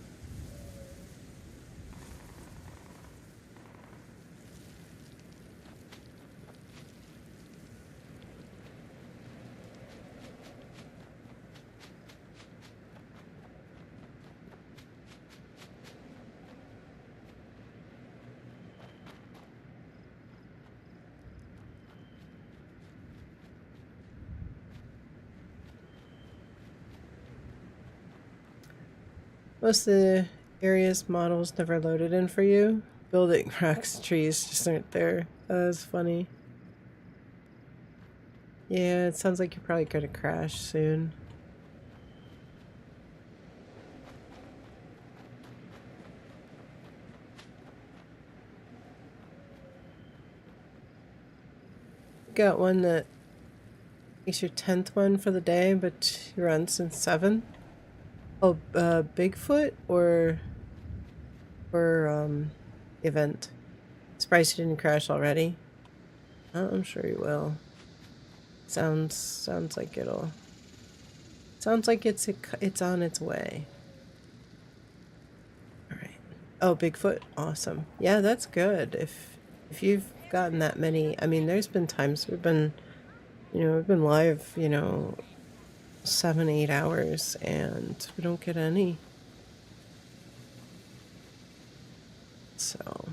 Most of the area's models never loaded in for you. Building rocks, trees just aren't there. That was funny. Yeah, it sounds like you're probably gonna crash soon. Got one that is your 10th one for the day, but you run since 7. Oh, Bigfoot or event. Surprised you didn't crash already. Oh, I'm sure you will. Sounds like it'll. Sounds like it's on its way. All right. Oh, Bigfoot, awesome. Yeah, that's good. If you've gotten that many, I mean, there's been times we've been live, 7, 8 hours, and we don't get any. So. All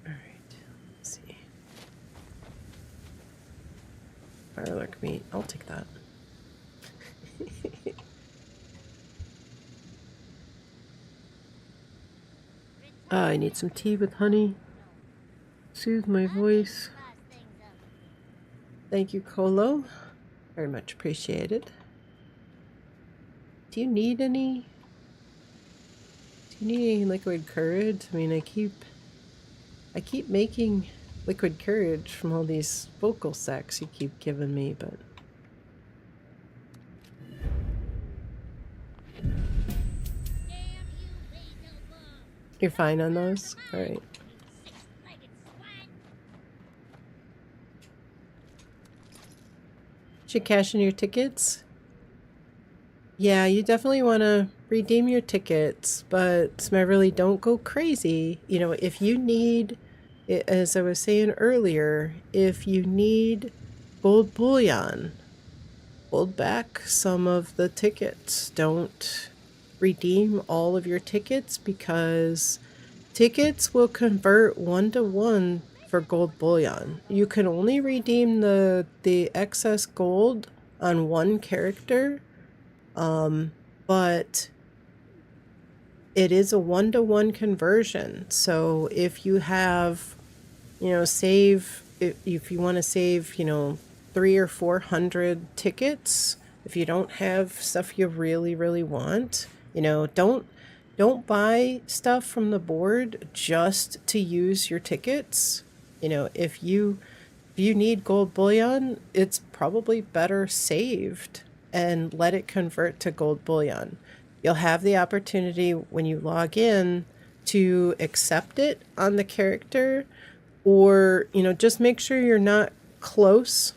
right. Let's see. Firework meat. I'll take that. I need some tea with honey. Soothe my voice. Thank you, Colo. Very much appreciated. Do you need any liquid courage? I mean, I keep making liquid courage from all these vocal sacs you keep giving me, but you're fine on those? All right. Should cash in your tickets? Yeah, you definitely want to redeem your tickets, but Smeverly, don't go crazy. If you need, as I was saying earlier, if you need gold bullion, hold back some of the tickets. Don't redeem all of your tickets, because tickets will convert 1-to-1 for gold bullion. You can only redeem the excess gold on one character, but it is a 1-to-1 conversion. So if you have, if you want to save, 300 or 400 tickets, if you don't have stuff you really, really want, don't buy stuff from the board just to use your tickets. If you need gold bullion, it's probably better saved and let it convert to gold bullion. You'll have the opportunity when you log in to accept it on the character, or, just make sure you're not close.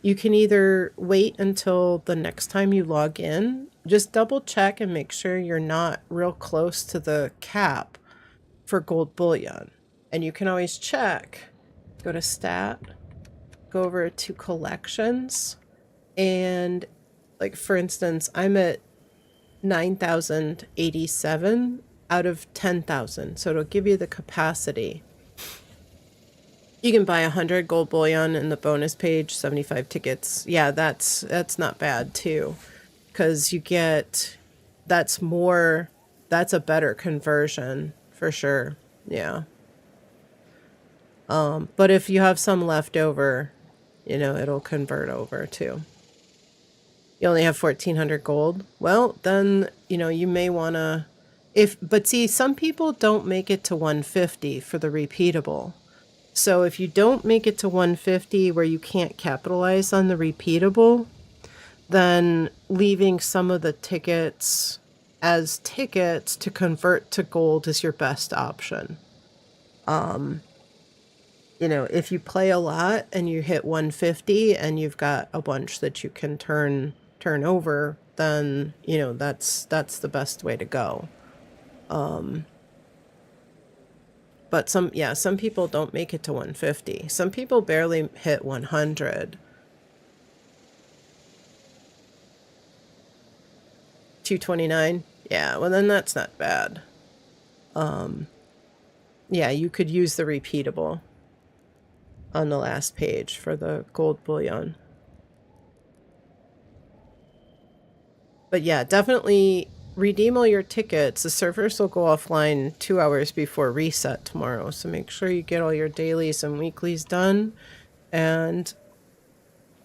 You can either wait until the next time you log in, just double check and make sure you're not real close to the cap for gold bullion. And you can always check, go to stat, go over to collections, and like, for instance, I'm at 9,087 out of 10,000. So it'll give you the capacity. You can buy 100 gold bullion in the bonus page, 75 tickets. Yeah, that's not bad too, because you get, that's a better conversion for sure. Yeah. But if you have some left over, it'll convert over too. You only have 1,400 gold. Well, then, you may want to, but see, some people don't make it to 150 for the repeatable. So if you don't make it to 150 where you can't capitalize on the repeatable, then leaving some of the tickets as tickets to convert to gold is your best option. If you play a lot and you hit 150 and you've got a bunch that you can turn over, then that's the best way to go. But some people don't make it to 150. Some people barely hit 100. 229. Yeah, well then that's not bad. Yeah, you could use the repeatable on the last page for the gold bullion. But yeah, definitely redeem all your tickets. The servers will go offline 2 hours before reset tomorrow. So make sure you get all your dailies and weeklies done and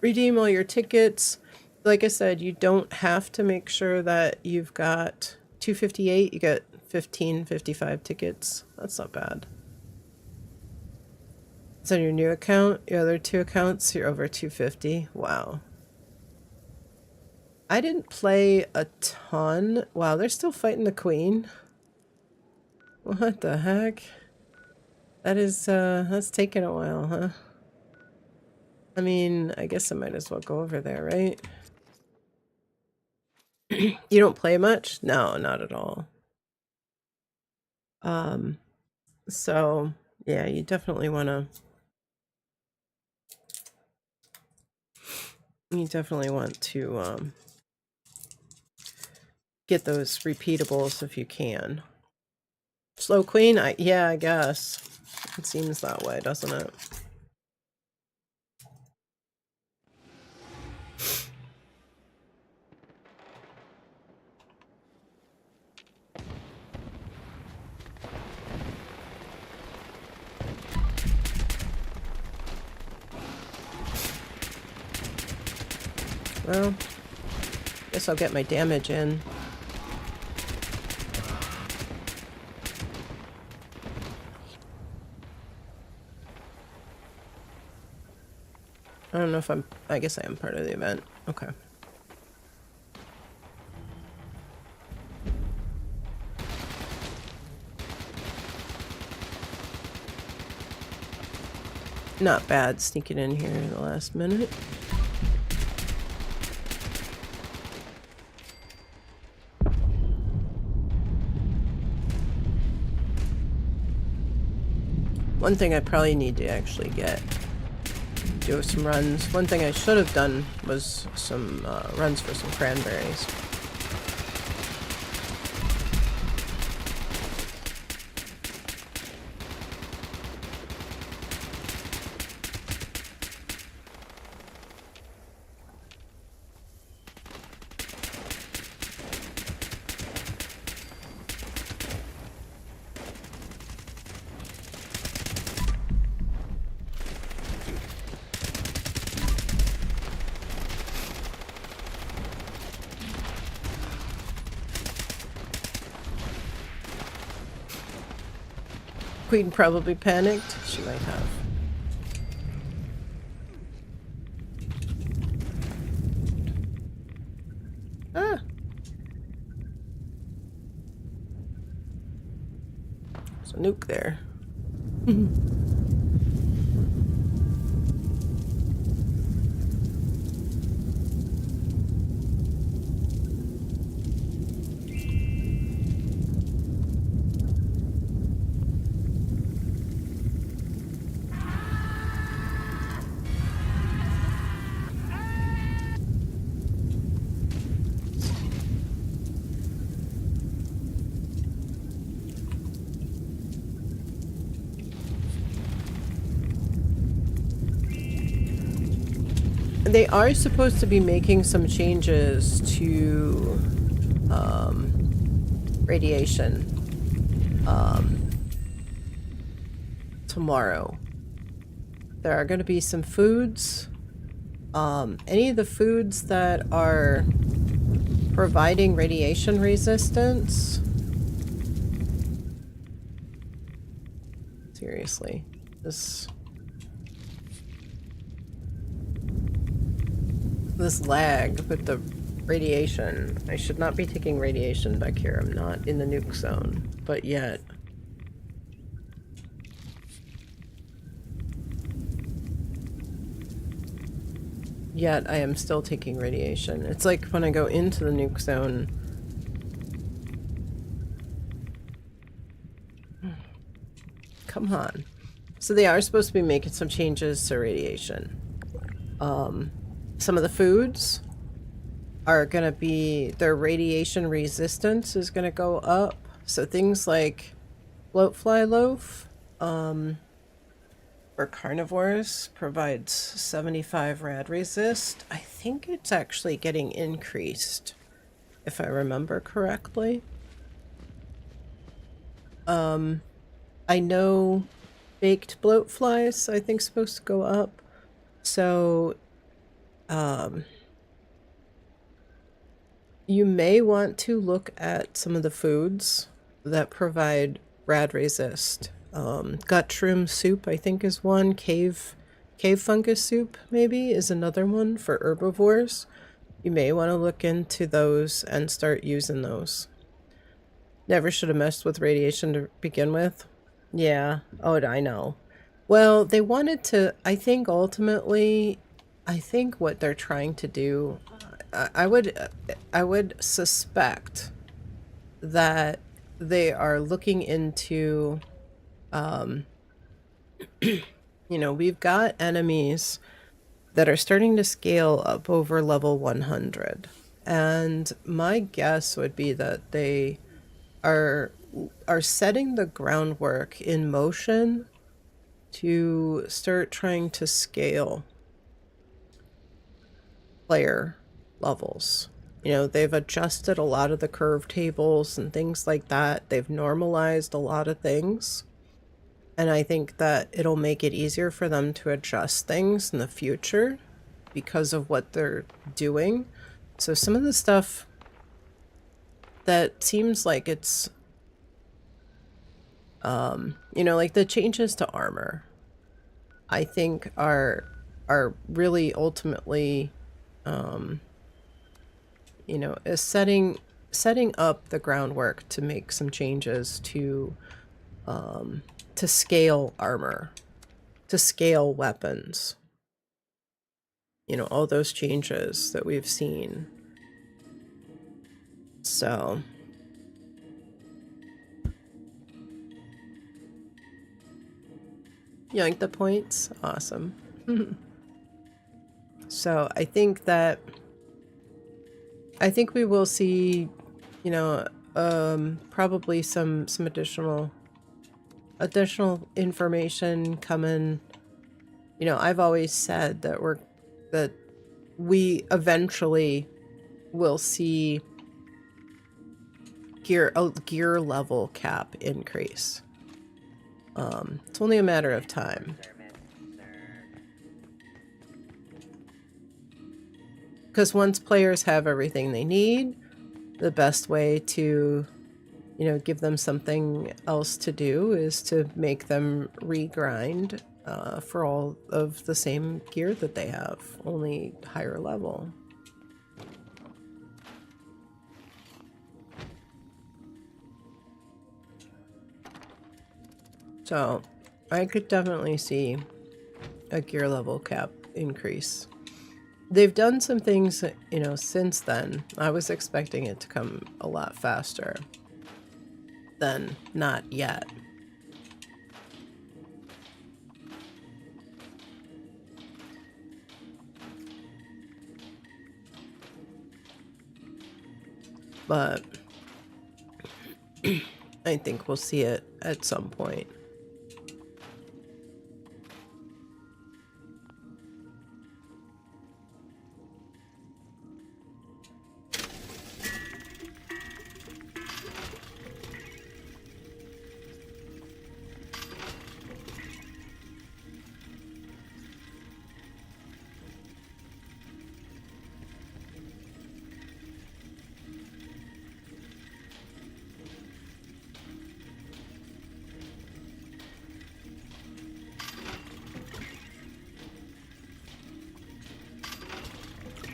redeem all your tickets. Like I said, you don't have to make sure that you've got 258. You get 1555 tickets. That's not bad. It's on your new account. Your other two accounts, you're over 250. Wow. I didn't play a ton. Wow, they're still fighting the queen. What the heck? That is, that's taking a while, huh? I mean, I guess I might as well go over there, right? You don't play much? No, not at all. So yeah, you definitely want to get those repeatables if you can. Slow Queen? Yeah, I guess. It seems that way, doesn't it? Well, guess I'll get my damage in. I don't know if I guess I am part of the event. Okay. Not bad sneaking in here in the last minute. One thing I probably need to actually do some runs. One thing I should have done was some runs for some cranberries. Queen probably panicked. She might have. Ah! There's a nuke there. They are supposed to be making some changes to radiation tomorrow. There are going to be some foods. Any of the foods that are providing radiation resistance. Seriously, this lag with the radiation. I should not be taking radiation back here. I'm not in the nuke zone, but yet. Yet I am still taking radiation. It's like when I go into the nuke zone. Come on. So they are supposed to be making some changes to radiation. Some of the foods are going to be, their radiation resistance is going to go up. So things like bloatfly loaf for carnivores provides 75 rad resist. I think it's actually getting increased if I remember correctly. I know baked bloat flies, I think, supposed to go up. So, you may want to look at some of the foods that provide rad resist. Gut shroom soup, I think, is one. Cave fungus soup, maybe, is another one for herbivores. You may want to look into those and start using those. Never should have messed with radiation to begin with. Yeah. Oh, I know. Well, they wanted to, I think ultimately, I think what they're trying to do, I would suspect that they are looking into, you know, we've got enemies that are starting to scale up over level 100. And my guess would be that they are setting the groundwork in motion to start trying to scale player levels. You know, they've adjusted a lot of the curve tables and things like that. They've normalized a lot of things. And I think that it'll make it easier for them to adjust things in the future because of what they're doing. So some of the stuff that seems like it's, you know, like the changes to armor, I think are really ultimately, you know, is setting up the groundwork to make some changes to scale armor, to scale weapons. You know, all those changes that we've seen. So you like the points? Awesome. So I think we will see, you know, probably some additional information coming. You know, I've always said that we eventually will see a gear level cap increase. It's only a matter of time. Because once players have everything they need, the best way to, you know, give them something else to do is to make them regrind for all of the same gear that they have, only higher level. So I could definitely see a gear level cap increase. They've done some things, you know, since then. I was expecting it to come a lot faster than not yet. But I think we'll see it at some point.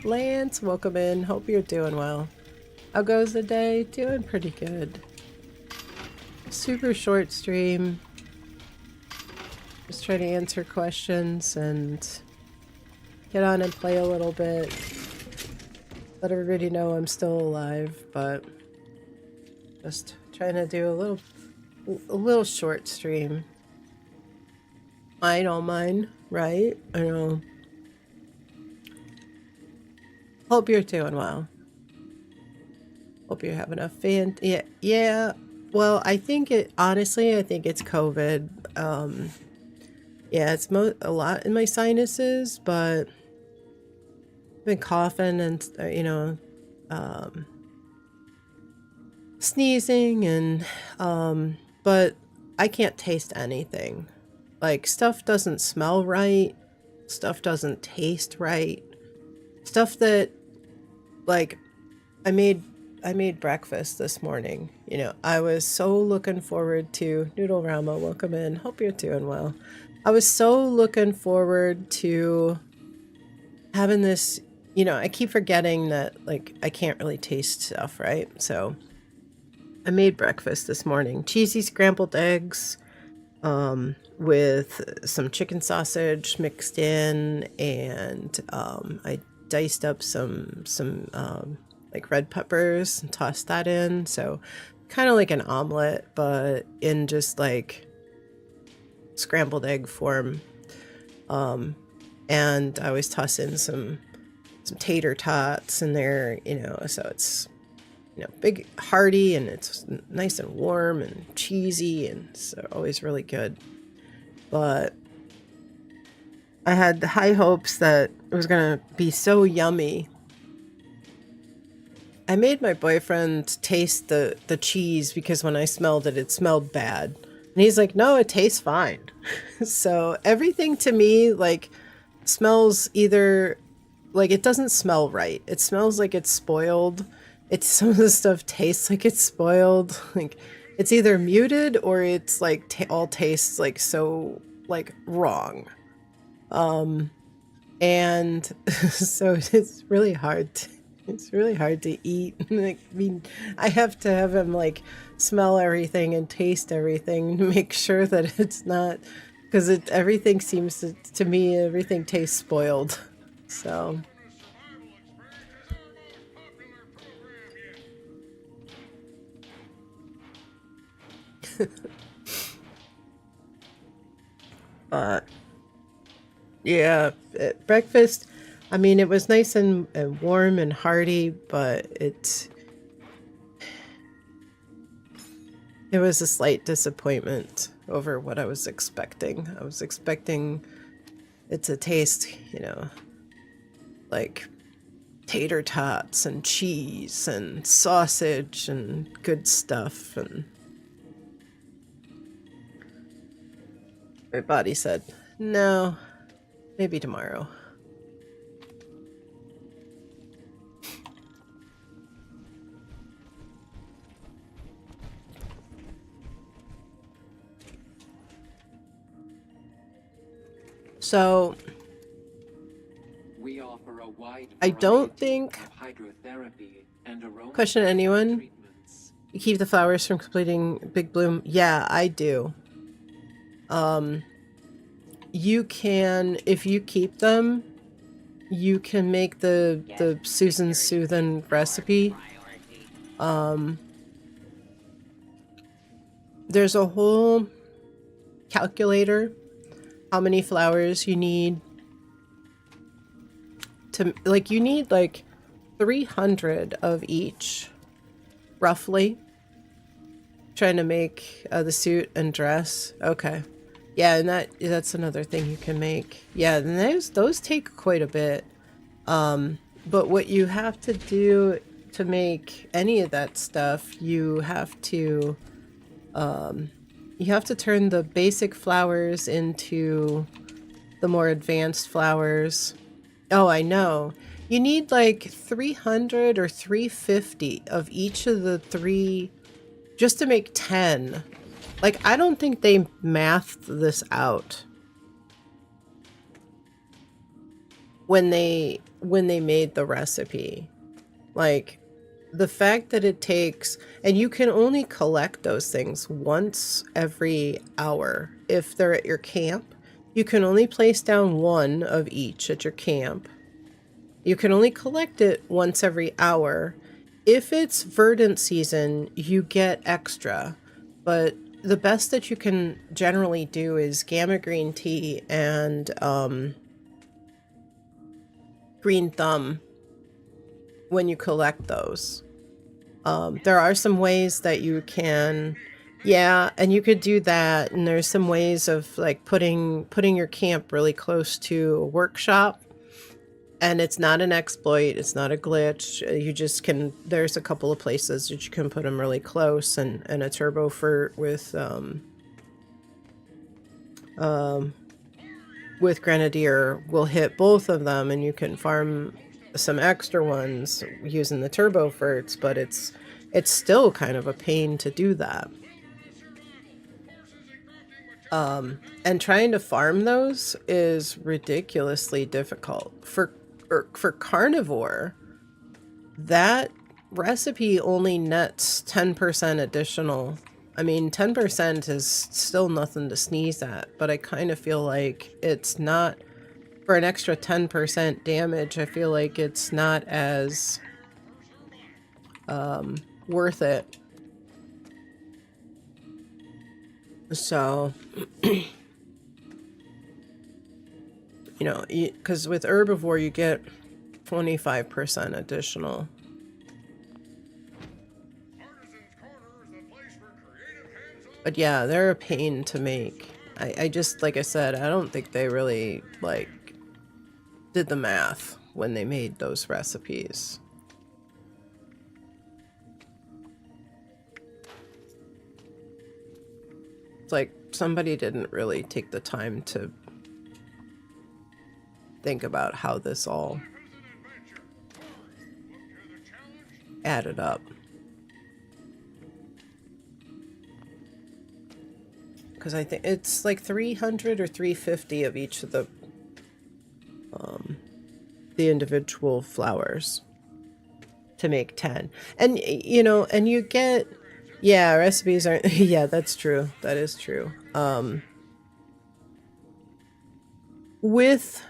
Lance, welcome in. Hope you're doing well. How goes the day? Doing pretty good. Super short stream. Just trying to answer questions and get on and play a little bit. Let everybody know I'm still alive, but just trying to do a little short stream. I don't mind, right? I know. Hope you're doing well. Hope you're having a yeah. Well, I think honestly, I think it's COVID. Yeah, it's a lot in my sinuses, but I've been coughing and, you know, sneezing and but I can't taste anything. Like stuff doesn't smell right, stuff doesn't taste right. Stuff that like I made breakfast this morning. You know, I was so looking forward to Noodle Rama, welcome in. Hope you're doing well. I was so looking forward to having this, you know, I keep forgetting that like I can't really taste stuff, right? So I made breakfast this morning. Cheesy scrambled eggs with some chicken sausage mixed in, and I diced up some like red peppers and tossed that in. So kind of like an omelet, but in just like scrambled egg form. And I always toss in some tater tots in there, you know, so it's, you know, big, hearty, and it's nice and warm and cheesy, and so always really good. But I had high hopes that it was gonna be so yummy. I made my boyfriend taste the cheese because when I smelled it, it smelled bad. And he's like, no, it tastes fine. So everything to me, like, smells either, like, it doesn't smell right. It smells like it's spoiled. It's some of the stuff tastes like it's spoiled. Like, it's either muted or it's, like, all tastes, like, so, like, wrong. And so it's really hard to, it's really hard to eat. Like, I mean, I have to have him like smell everything and taste everything to make sure that it's not, because everything seems to me, everything tastes spoiled. So but yeah, breakfast, I mean, it was nice and warm and hearty, but it was a slight disappointment over what I was expecting. I was expecting it to taste, you know, like tater tots and cheese and sausage and good stuff, and my body said, no, maybe tomorrow. So we offer a wide I don't variety think, of hydrotherapy and question aromatherapy anyone, treatments. you keep the flowers from completing big bloom. Yeah, I do. You can, if you keep them, you can make the Susan Soothin recipe. There's a whole calculator how many flowers you need to, like, you need like 300 of each, roughly, trying to make the suit and dress. Okay. Yeah, and that's another thing you can make. Yeah, and those take quite a bit. But what you have to do to make any of that stuff, you have to turn the basic flowers into the more advanced flowers. Oh, I know. You need like 300 or 350 of each of the three just to make 10. Like, I don't think they mathed this out when they made the recipe. Like, the fact that it takes, and you can only collect those things once every hour if they're at your camp. You can only place down one of each at your camp. You can only collect it once every hour. If it's verdant season, you get extra, but the best that you can generally do is gamma green tea and green thumb when you collect those. There are some ways that you can, yeah, and you could do that, and there's some ways of like putting your camp really close to a workshop And it's not an exploit, it's not a glitch. You just can, there's a couple of places that you can put them really close, and a turbo with Grenadier will hit both of them, and you can farm some extra ones using the turbo furts, but it's still kind of a pain to do that. And trying to farm those is ridiculously difficult. For carnivore, that recipe only nets 10% additional. I mean, 10% is still nothing to sneeze at, but I kind of feel like it's not, for an extra 10% damage, I feel like it's not as worth it. So, you know, because with herbivore you get 25% additional. But yeah, they're a pain to make. I just, like I said, I don't think they really, like, did the math when they made those recipes. It's like somebody didn't really take the time to think about how this all added up. Because I think it's like 300 or 350 of each of the individual flowers to make 10. And, you know, and you get, yeah, recipes aren't, yeah, that's true. That is true. With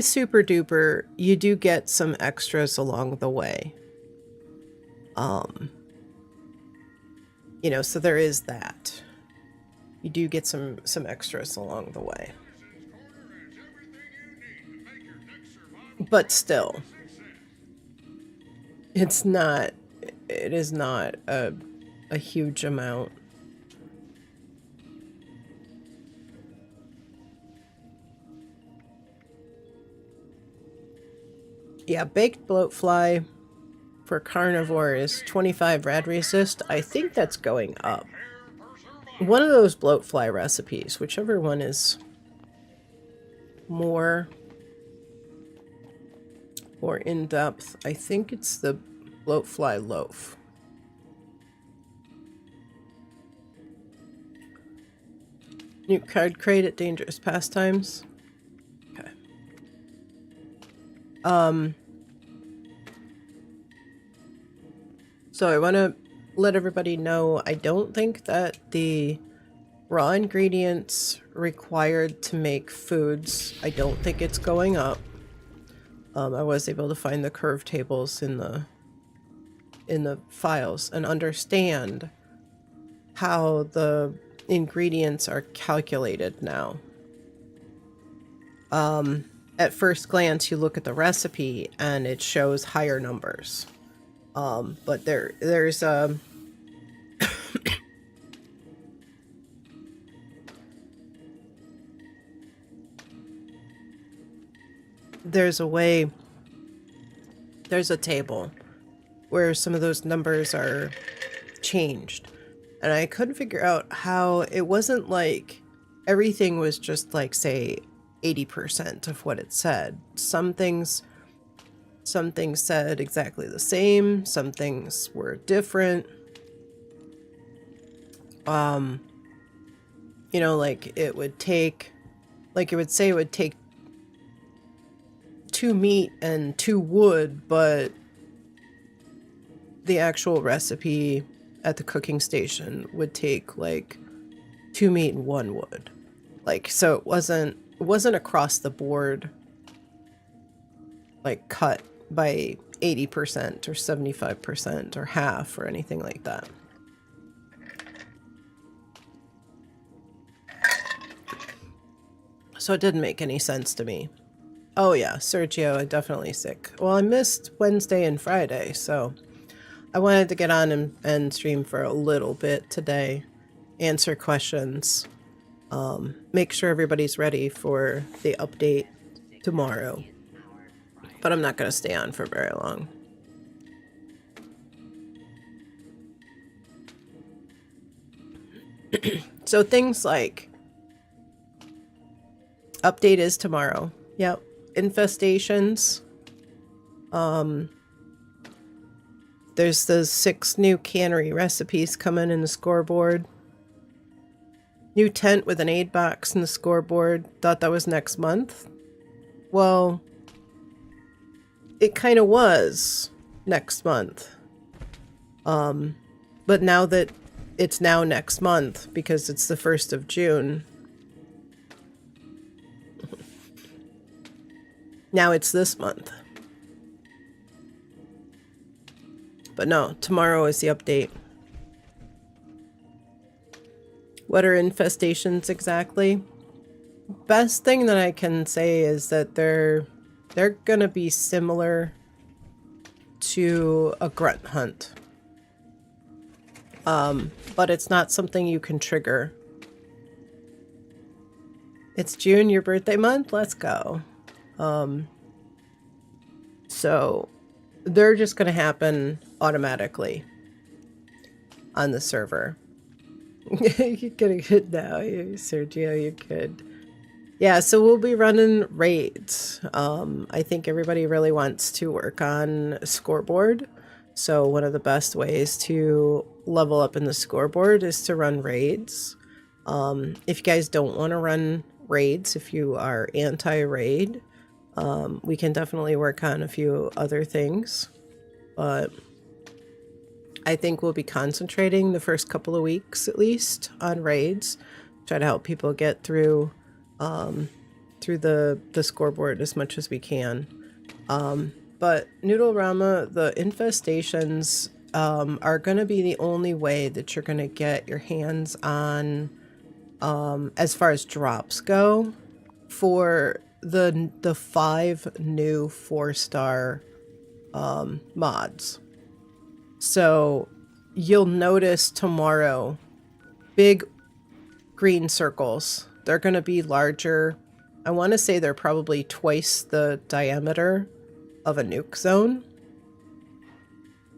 Super Duper, you do get some extras along the way. You know, so there is that. You do get some extras along the way. But still, it is not a huge amount. Yeah, baked bloatfly for carnivore is 25 rad resist. I think that's going up. One of those bloatfly recipes, whichever one is more in depth, I think it's the bloatfly loaf. New card crate at Dangerous Pastimes. Okay. So I want to let everybody know, I don't think that the raw ingredients required to make foods, I don't think it's going up. I was able to find the curve tables in the files and understand how the ingredients are calculated now. At first glance, you look at the recipe and it shows higher numbers. But there's there's a way, there's a table where some of those numbers are changed. And I couldn't figure out how it wasn't like everything was just like, say, 80% of what it said. Some things said exactly the same, some things were different. You know, like it would take, like it would say it would take 2 meat and 2 wood, but the actual recipe at the cooking station would take like 2 meat and 1 wood. Like, so it wasn't across the board, like cut by 80% or 75% or half or anything like that. So it didn't make any sense to me. Oh yeah, Sergio, definitely sick. Well, I missed Wednesday and Friday, so I wanted to get on and stream for a little bit today, answer questions, make sure everybody's ready for the update tomorrow. but I'm not going to stay on for very long. So things like update is tomorrow. Yep. Infestations. There's the 6 new cannery recipes coming in the scoreboard. New tent with an aid box in the scoreboard. Thought that was next month. Well, it kind of was next month. But now that it's now next month because it's the 1st of June. Now it's this month. But no, tomorrow is the update. What are infestations exactly? Best thing that I can say is that they're gonna be similar to a grunt hunt. But it's not something you can trigger. It's June, your birthday month? Let's go. So they're just gonna happen automatically on the server. You're getting it now, Sergio, you could. Yeah, so we'll be running raids. I think everybody really wants to work on scoreboard. So one of the best ways to level up in the scoreboard is to run raids. If you guys don't want to run raids, if you are anti-raid, we can definitely work on a few other things. But I think we'll be concentrating the first couple of weeks at least on raids. Try to help people get through the scoreboard as much as we can. But Noodle Rama, the infestations are going to be the only way that you're going to get your hands on, as far as drops go, for the 5 new 4-star mods. So you'll notice tomorrow big green circles. They're going to be larger. I want to say they're probably twice the diameter of a nuke zone.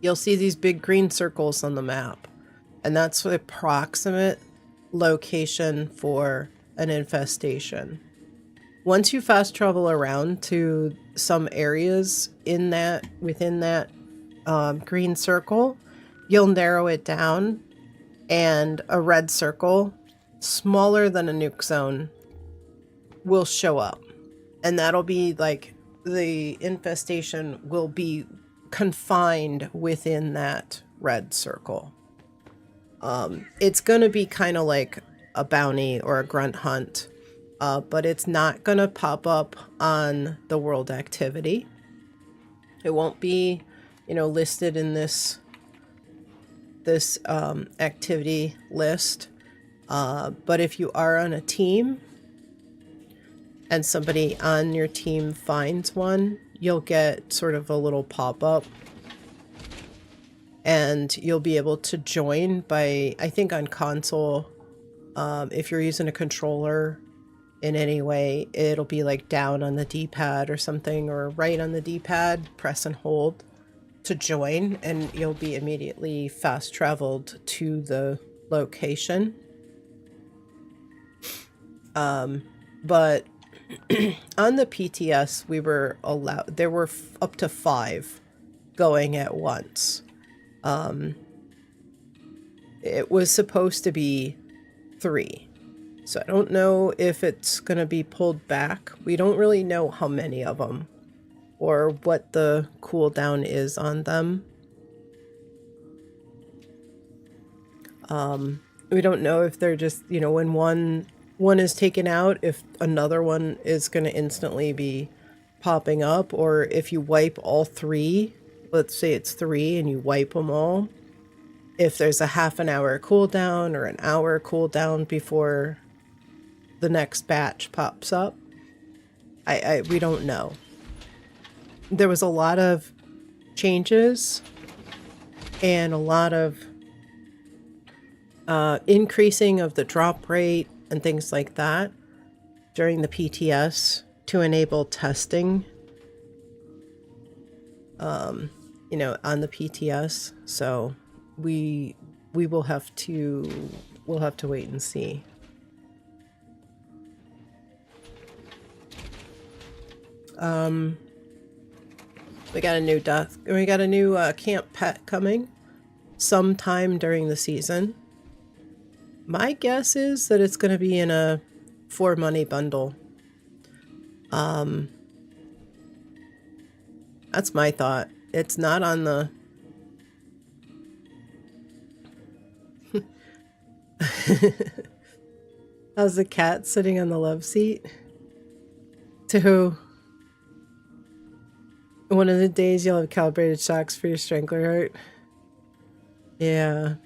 You'll see these big green circles on the map, and that's the approximate location for an infestation. Once you fast travel around to some areas within that green circle, you'll narrow it down, and a red circle smaller than a nuke zone will show up, and that'll be like the infestation will be confined within that red circle. It's gonna be kind of like a bounty or a grunt hunt, but it's not gonna pop up on the world activity. It won't be, listed in this activity list. But if you are on a team and somebody on your team finds one, you'll get sort of a little pop-up, and you'll be able to join by, I think on console, if you're using a controller in any way, it'll be like down on the D-pad or something, or right on the D-pad, press and hold to join, and you'll be immediately fast traveled to the location. But on the PTS, we were allowed, there were up to 5 going at once. It was supposed to be 3. So I don't know if it's going to be pulled back. We don't really know how many of them or what the cooldown is on them. We don't know if they're just, when one is taken out, if another one is going to instantly be popping up, or if you wipe all 3, let's say it's 3 and you wipe them all, if there's a half an hour cooldown or an hour cooldown before the next batch pops up. We don't know. There was a lot of changes and a lot of increasing of the drop rate and things like that during the PTS to enable testing you know, on the PTS. So we will have to wait and see. We got a new camp pet coming sometime during the season. My guess is that it's going to be in a 4 money bundle. That's my thought. It's not on the... How's the cat sitting on the love seat? To who? One of the days you'll have calibrated shocks for your strangler heart. Yeah.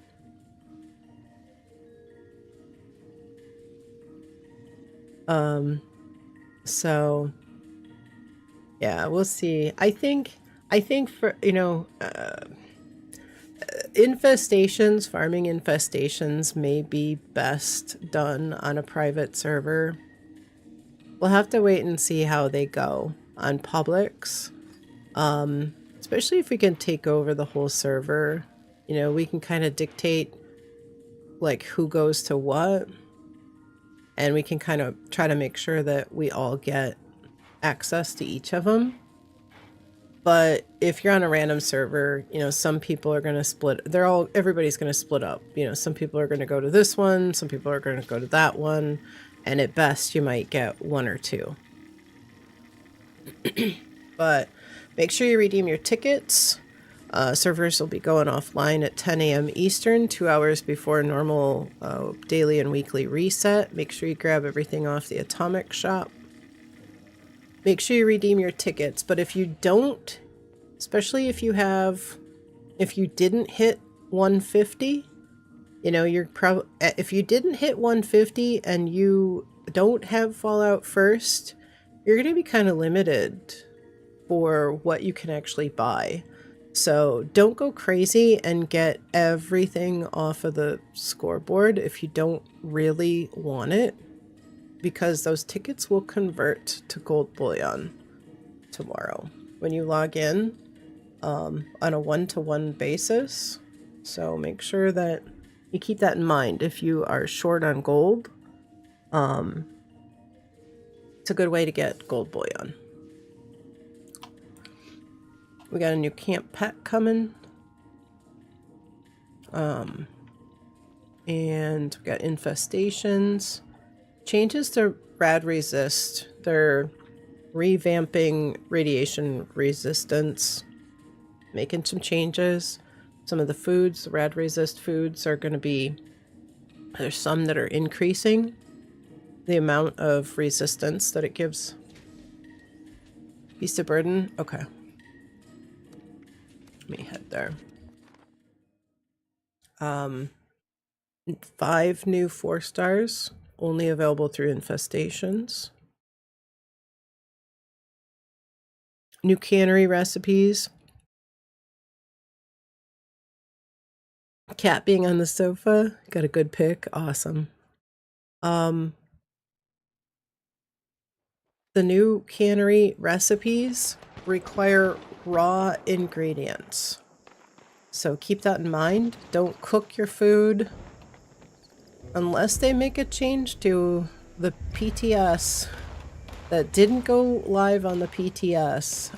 So yeah, we'll see. I think for, you know, infestations, farming infestations may be best done on a private server. We'll have to wait and see how they go on publics. Especially if we can take over the whole server. You know, we can kind of dictate like who goes to what. And we can kind of try to make sure that we all get access to each of them. But if you're on a random server, you know, some people are going to split. Everybody's going to split up. You know, some people are going to go to this one. Some people are going to go to that one. And at best, you might get 1 or 2. But make sure you redeem your tickets. Servers will be going offline at 10 a.m. Eastern, 2 hours before normal daily and weekly reset. Make sure you grab everything off the Atomic Shop. Make sure you redeem your tickets. But if you don't, especially if you didn't hit 150, you know, if you didn't hit 150 and you don't have Fallout First, you're going to be kind of limited for what you can actually buy. So don't go crazy and get everything off of the scoreboard if you don't really want it, because those tickets will convert to gold bullion tomorrow when you log in on a 1-to-1 basis. So make sure that you keep that in mind. If you are short on gold, it's a good way to get gold bullion. We got a new camp pet coming. And we got infestations. Changes to rad resist. They're revamping radiation resistance. Making some changes. Some of the foods, the rad resist foods, are going to be... There's some that are increasing the amount of resistance that it gives. Beast of Burden? Okay. Let me head there. 5 new 4 stars, only available through infestations. New cannery recipes. Cat being on the sofa, got a good pick, awesome. The new cannery recipes require raw ingredients. So keep that in mind. Don't cook your food unless they make a change to the PTS that didn't go live on the PTS.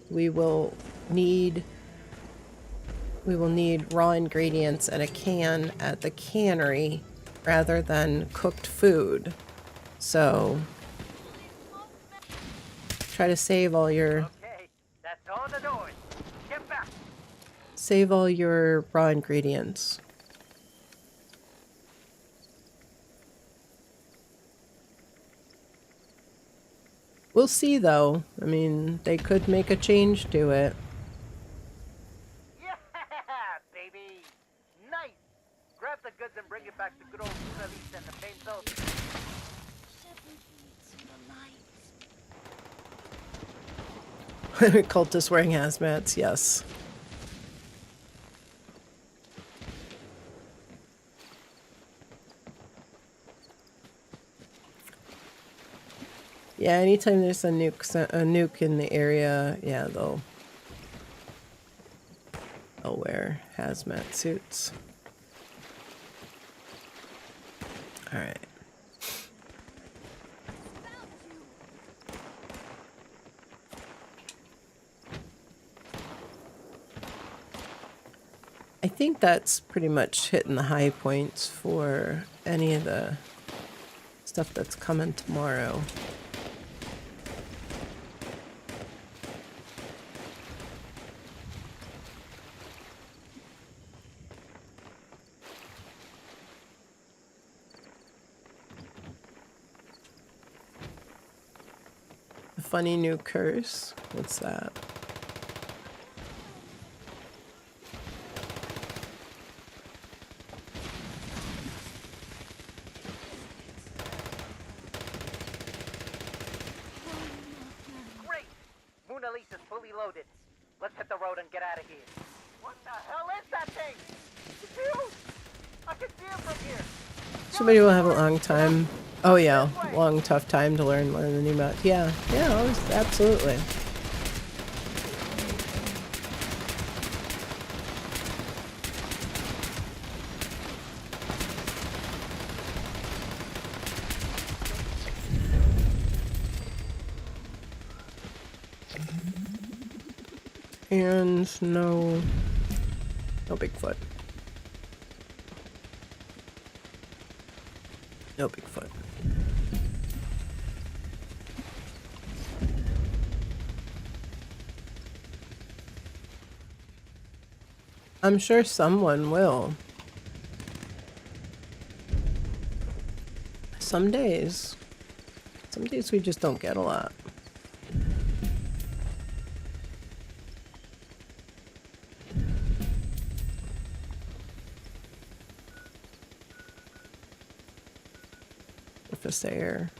We will need raw ingredients and a can at the cannery rather than cooked food. So try to save all your raw ingredients. We'll see though. I mean, they could make a change to it. Yeah, baby! Nice! Grab the goods and bring it back to good old Buena Vista and the pain zone. Cultists wearing hazmats, yes. Yeah, anytime there's a nuke in the area, yeah, they'll I'll wear hazmat suits. Alright. I think that's pretty much hitting the high points for any of the stuff that's coming tomorrow. A funny new curse. What's that? Great! Mona Lisa's fully loaded. Let's hit the road and get out of here. What the hell is that thing? It's huge! I can see it from here. Somebody will have a long time. Oh yeah, long tough time to learn one of the new mods. Yeah, absolutely. And no Bigfoot. No Bigfoot. I'm sure someone will. Some days we just don't get a lot. Surface to air.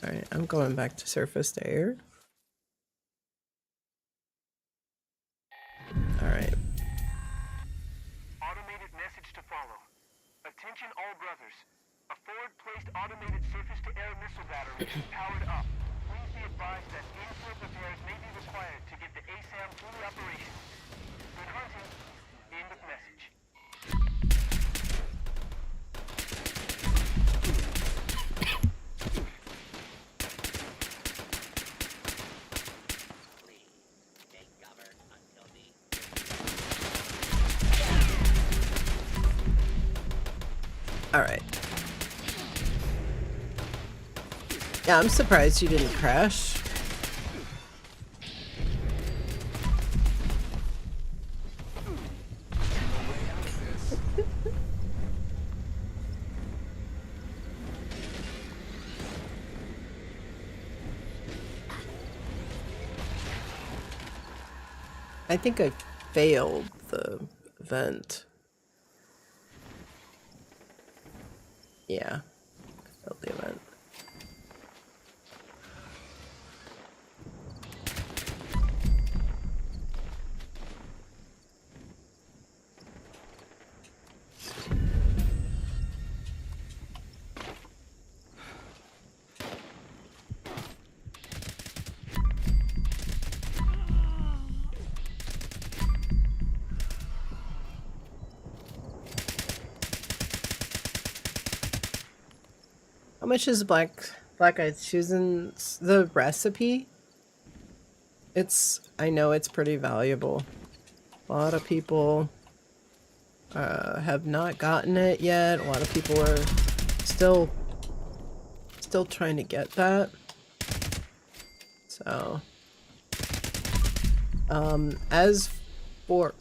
Alright, I'm going back to surface to air. Alright. Automated message to follow. Attention all brothers. A forward-placed automated surface-to-air missile battery is powered up. Please be advised that in-field repairs may be required to get the ASAM fully operational. Good hunting. End of message. Alright. Yeah, I'm surprised you didn't crash. I think I failed the event. Yeah, I failed the event. How much is black-eyed Susan's the recipe? I know it's pretty valuable. A lot of people have not gotten it yet. A lot of people are still trying to get that. So, as for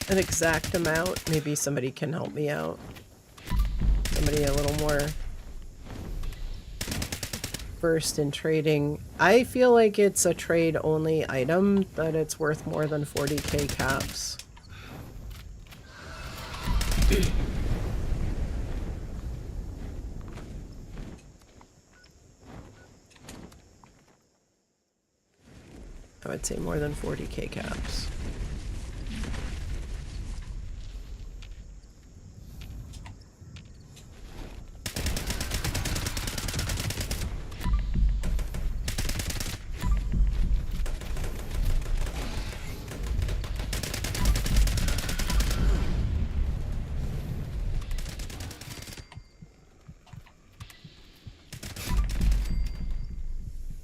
an exact amount, maybe somebody can help me out. Somebody a little more versed in trading. I feel like it's a trade only item, but it's worth more than 40k caps. I would say more than 40k caps.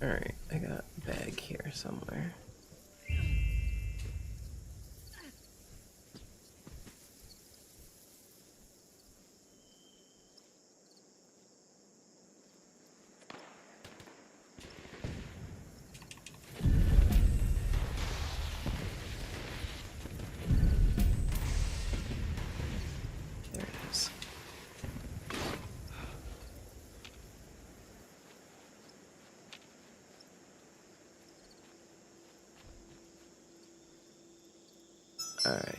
Alright, I got a bag here somewhere. There it is. All right.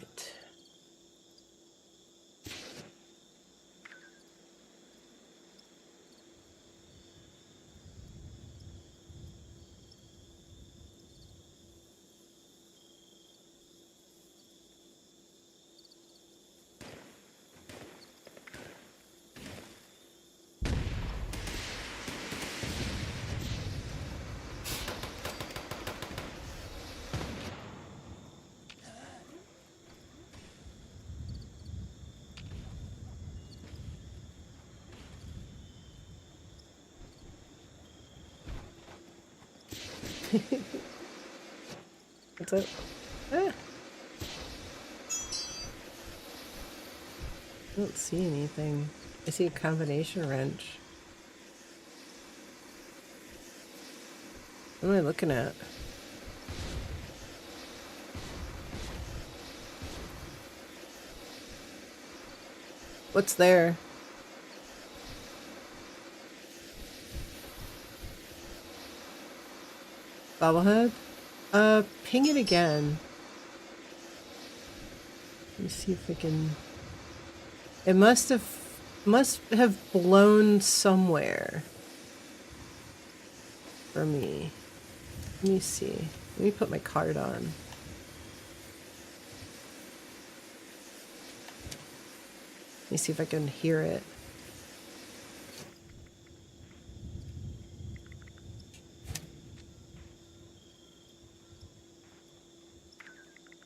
What's up? Ah. I don't see anything. I see a combination wrench. What am I looking at? What's there? Bobblehead? Ping it again. Let me see if I can... It must have blown somewhere for me. Let me see. Let me put my card on. Let me see if I can hear it.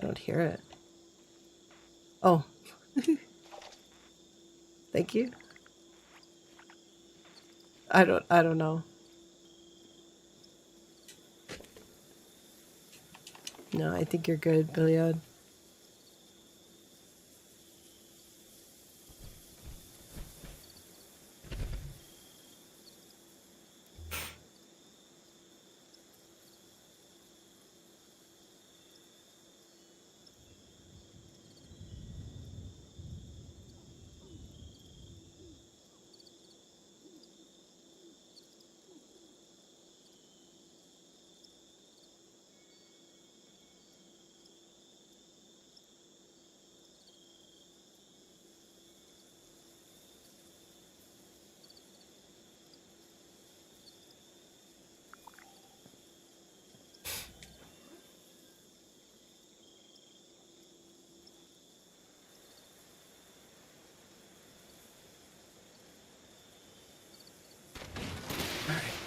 I don't hear it. Oh. Thank you. I don't know. No, I think you're good, Billiard.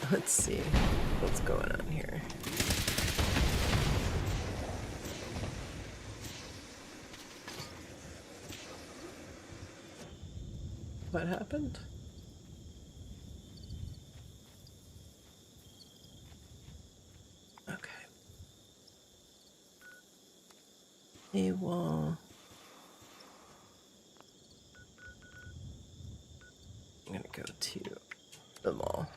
Let's see what's going on here. What happened? Okay. A wall. I'm gonna go to the mall.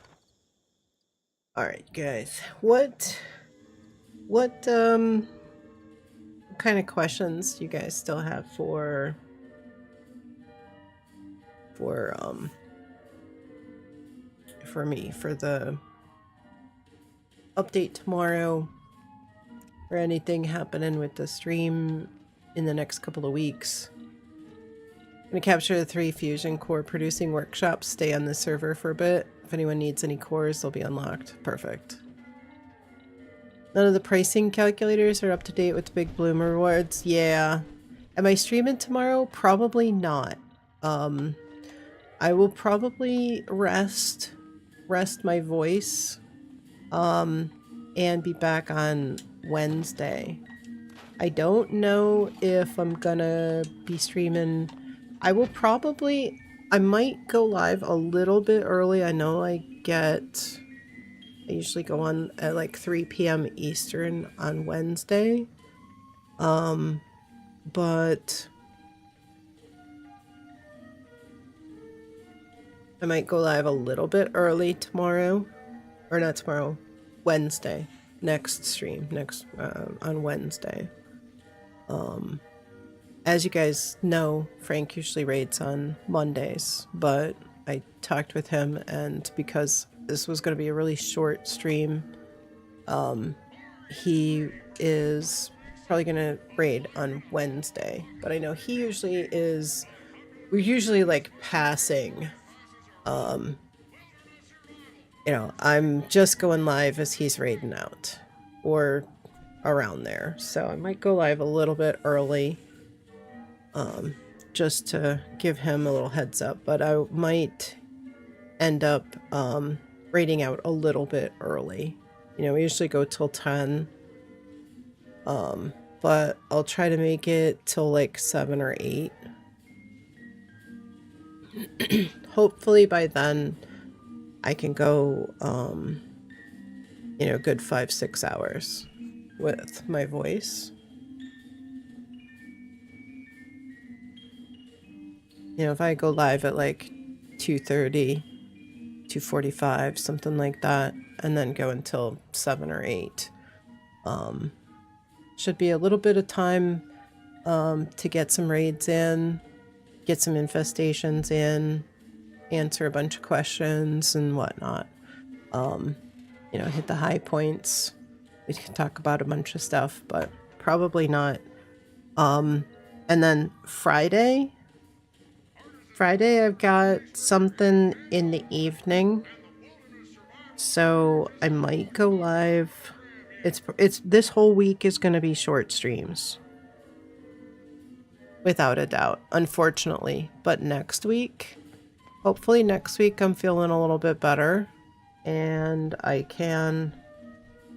Alright, guys. What kind of questions do you guys still have for me for the update tomorrow, or anything happening with the stream in the next couple of weeks? I'm gonna capture the 3 fusion core producing workshops, stay on the server for a bit. If anyone needs any cores, they'll be unlocked. Perfect. None of the pricing calculators are up to date with the big Bloom rewards. Yeah. Am I streaming tomorrow? Probably not. I will probably rest my voice and be back on Wednesday. I don't know if I'm gonna be streaming. I might go live a little bit early. I know I get I usually go on at like 3 p.m. Eastern on Wednesday. But I might go live a little bit early tomorrow. Or not tomorrow, Wednesday. Next stream, on Wednesday. As you guys know, Frank usually raids on Mondays, but I talked with him, and because this was going to be a really short stream, he is probably going to raid on Wednesday. But I know he usually is, we're usually like passing, you know, I'm just going live as he's raiding out, or around there. So I might go live a little bit early, just to give him a little heads up, but I might end up raiding out a little bit early. You know, we usually go till 10, but I'll try to make it till like 7 or 8. Hopefully by then I can go, you know, good 5-6 hours with my voice. You know, if I go live at like 2:30, 2:45, something like that, and then go until 7 or 8, should be a little bit of time to get some raids in, get some infestations in, answer a bunch of questions and whatnot. You know, hit the high points. We can talk about a bunch of stuff, but probably not. And then Friday I've got something in the evening, so I might go live. It's this whole week is going to be short streams, without a doubt, unfortunately. But next week, hopefully next week I'm feeling a little bit better and I can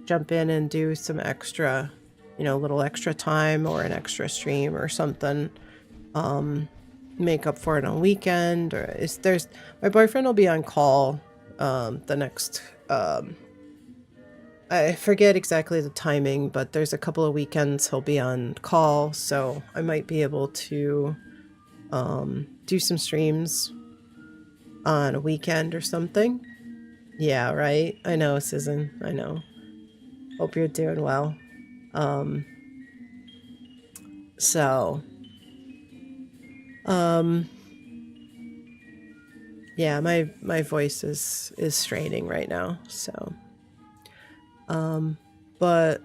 jump in and do some extra, you know, a little extra time or an extra stream or something. Make up for it on weekend, or there's my boyfriend will be on call the next I forget exactly the timing, but there's a couple of weekends he'll be on call, so I might be able to do some streams on a weekend or something. Yeah, right? I know, Susan. I know. Hope you're doing well. Yeah, my voice is straining right now, so but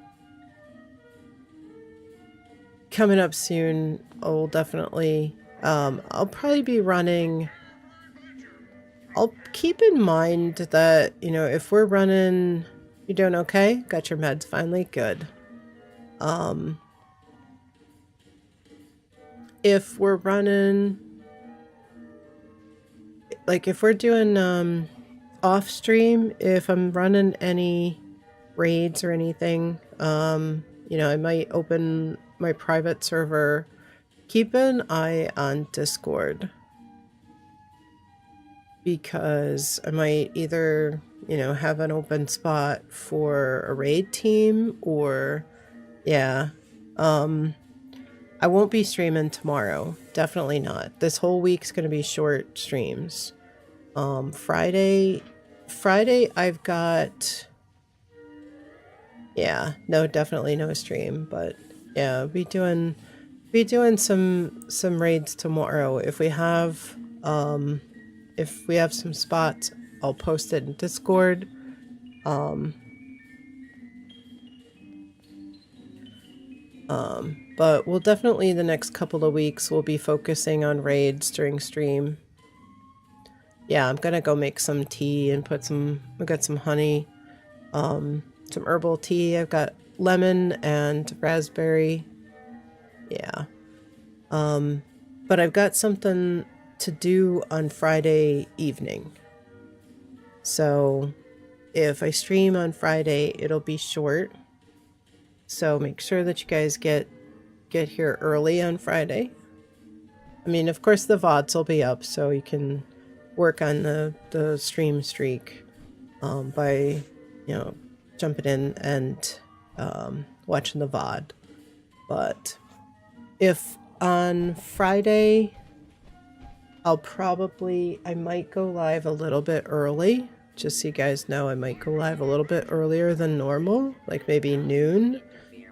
coming up soon, I'll definitely I'll probably be running. I'll keep in mind that, you know, if we're running, you doing okay? Got your meds finally? Good. If we're running, like if we're doing off stream, if I'm running any raids or anything, you know, I might open my private server. Keep an eye on Discord, because I might either, you know, have an open spot for a raid team, or yeah. I won't be streaming tomorrow. Definitely not. This whole week's gonna be short streams. Friday I've got, yeah, no, definitely no stream, but yeah, be doing some raids tomorrow. If we have some spots, I'll post it in Discord. But we'll definitely, the next couple of weeks, we'll be focusing on raids during stream. Yeah, I'm gonna go make some tea and I've got some honey, some herbal tea. I've got lemon and raspberry. Yeah. But I've got something to do on Friday evening. So if I stream on Friday, it'll be short. So make sure that you guys get here early on Friday. I mean, of course the VODs will be up, so you can work on the stream streak by, you you know, jumping in and watching the VOD. But if on Friday, I might go live a little bit early. Just so you guys know, I might go live a little bit earlier than normal, like maybe noon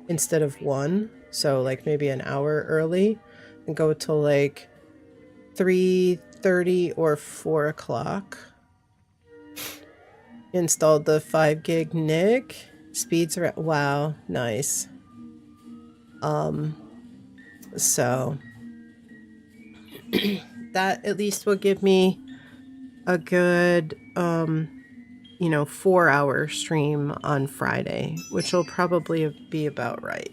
instead of 1. So like maybe an hour early and go till like 3:30 or 4 o'clock. Installed the 5 gig NIC. Speeds are, wow, nice. So that at least will give me a good, you know, 4-hour stream on Friday, which will probably be about right.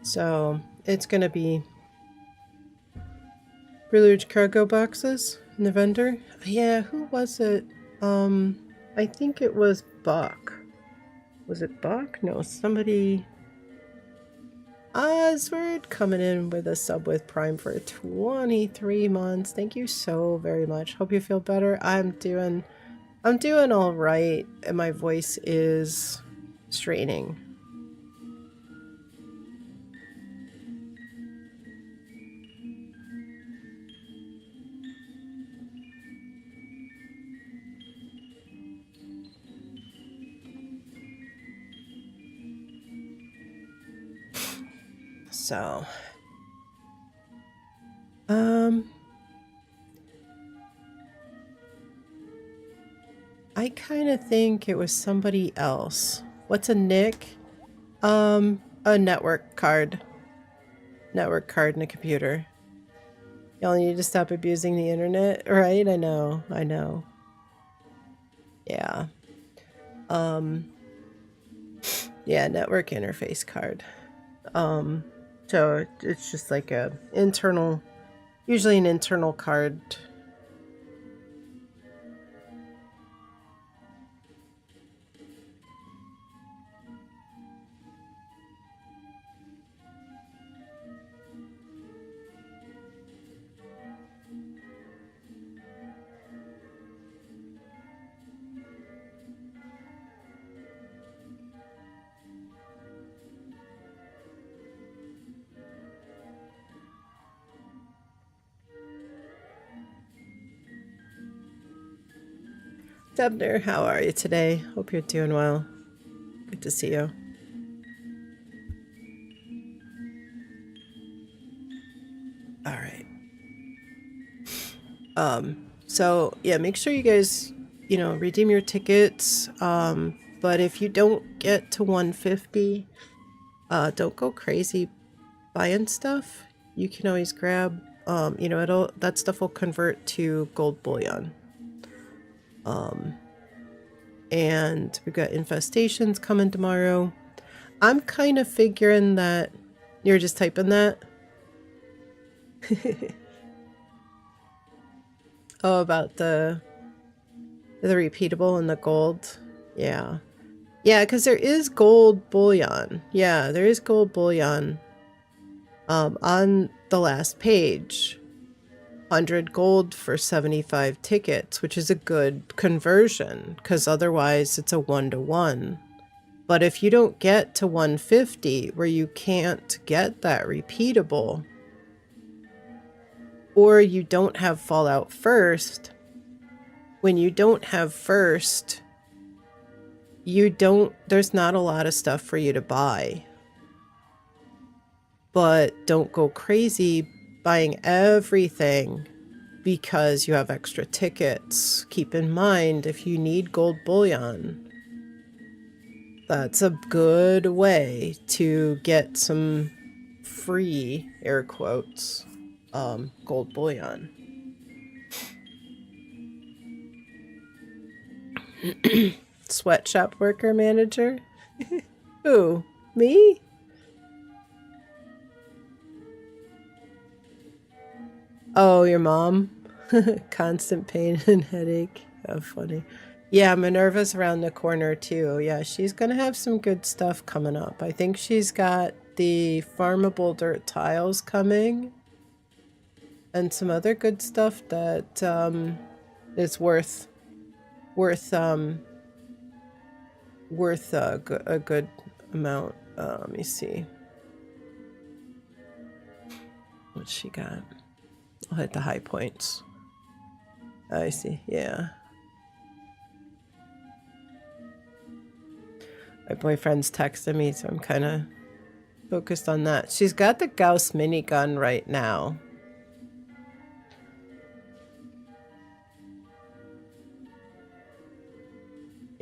So it's gonna be Brillage cargo boxes in the vendor. Yeah, who was it? I think it was Buck. Was it Buck? No, somebody. Oswald coming in with a sub with Prime for 23 months. Thank you so very much. Hope you feel better. I'm doing all right, and my voice is straining. So, I kind of think it was somebody else. What's a NIC? A network card. Network card in a computer. Y'all need to stop abusing the internet, right? I know. Yeah. Yeah, network interface card. So it's just like a internal, usually an internal card. Debner, how are you today? Hope you're doing well. Good to see you. All right. So yeah, make sure you guys, you know, redeem your tickets. But if you don't get to 150, don't go crazy buying stuff. You can always grab, you know, that stuff will convert to gold bullion. And we've got infestations coming tomorrow. I'm kind of figuring that you're just typing that. Oh, about the repeatable and the gold. Yeah. Yeah, because there is gold bullion. Yeah, there is gold bullion. On the last page. 100 gold for 75 tickets, which is a good conversion, because otherwise it's a 1-to-1. But if you don't get to 150, where you can't get that repeatable, or you don't have Fallout First, when you don't have First, there's not a lot of stuff for you to buy. But don't go crazy buying everything because you have extra tickets. Keep in mind, if you need gold bullion, That's a good way to get some free, air quotes, gold bullion. Sweatshop worker manager? Who? Me? Oh, your mom? Constant pain and headache. How funny. Yeah, Minerva's around the corner too. Yeah, she's gonna have some good stuff coming up. I think she's got the farmable dirt tiles coming and some other good stuff that is worth a good amount. Let me see what she got. I'll hit the high points. I see. Yeah. My boyfriend's texting me, so I'm kind of focused on that. She's got the Gauss minigun right now.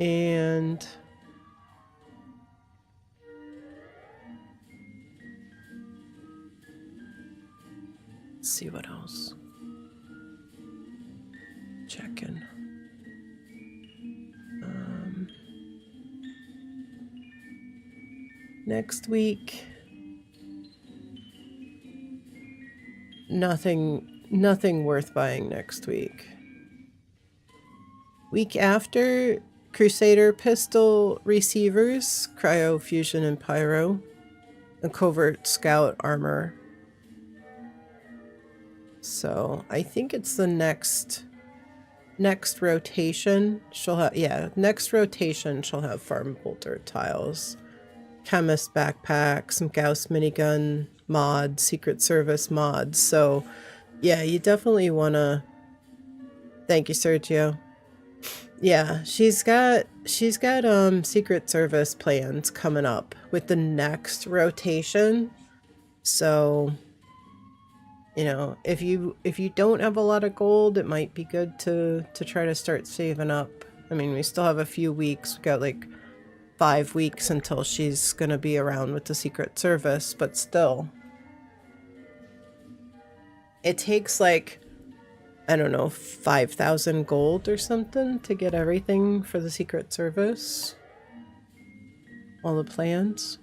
And let's see what else. Check in. Next week, nothing worth buying next week. Week after, Crusader pistol receivers, cryo fusion and pyro, and covert scout armor. So I think it's the next rotation. Next rotation she'll have farmable dirt tiles. Chemist backpack, some Gauss minigun mod, Secret Service mods. So yeah, you definitely want to. Thank you, Sergio. Yeah, she's got Secret Service plans coming up with the next rotation. So, you know, if you don't have a lot of gold, it might be good to try to start saving up. I mean, we still have a few weeks. We got like 5 weeks until she's gonna be around with the Secret Service, but still. It takes like, I don't know, 5,000 gold or something to get everything for the Secret Service. All the plans.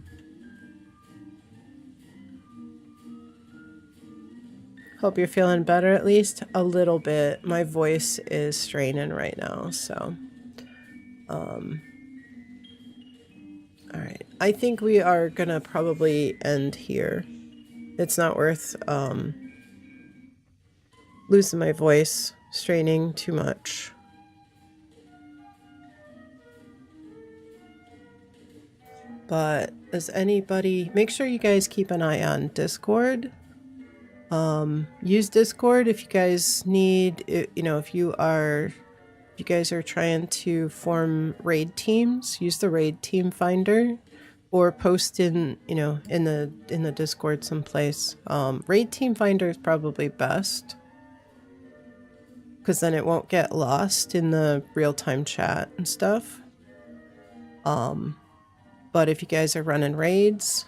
Hope you're feeling better at least a little bit. My voice is straining right now, so all right, I think we are gonna probably end here. It's not worth losing my voice, straining too much. But does anybody, make sure you guys keep an eye on Discord. Use Discord if you guys need, you know, if you guys are trying to form raid teams, use the raid team finder or post in, you know, in the Discord someplace. Raid team finder is probably best because then it won't get lost in the real-time chat and stuff. But if you guys are running raids,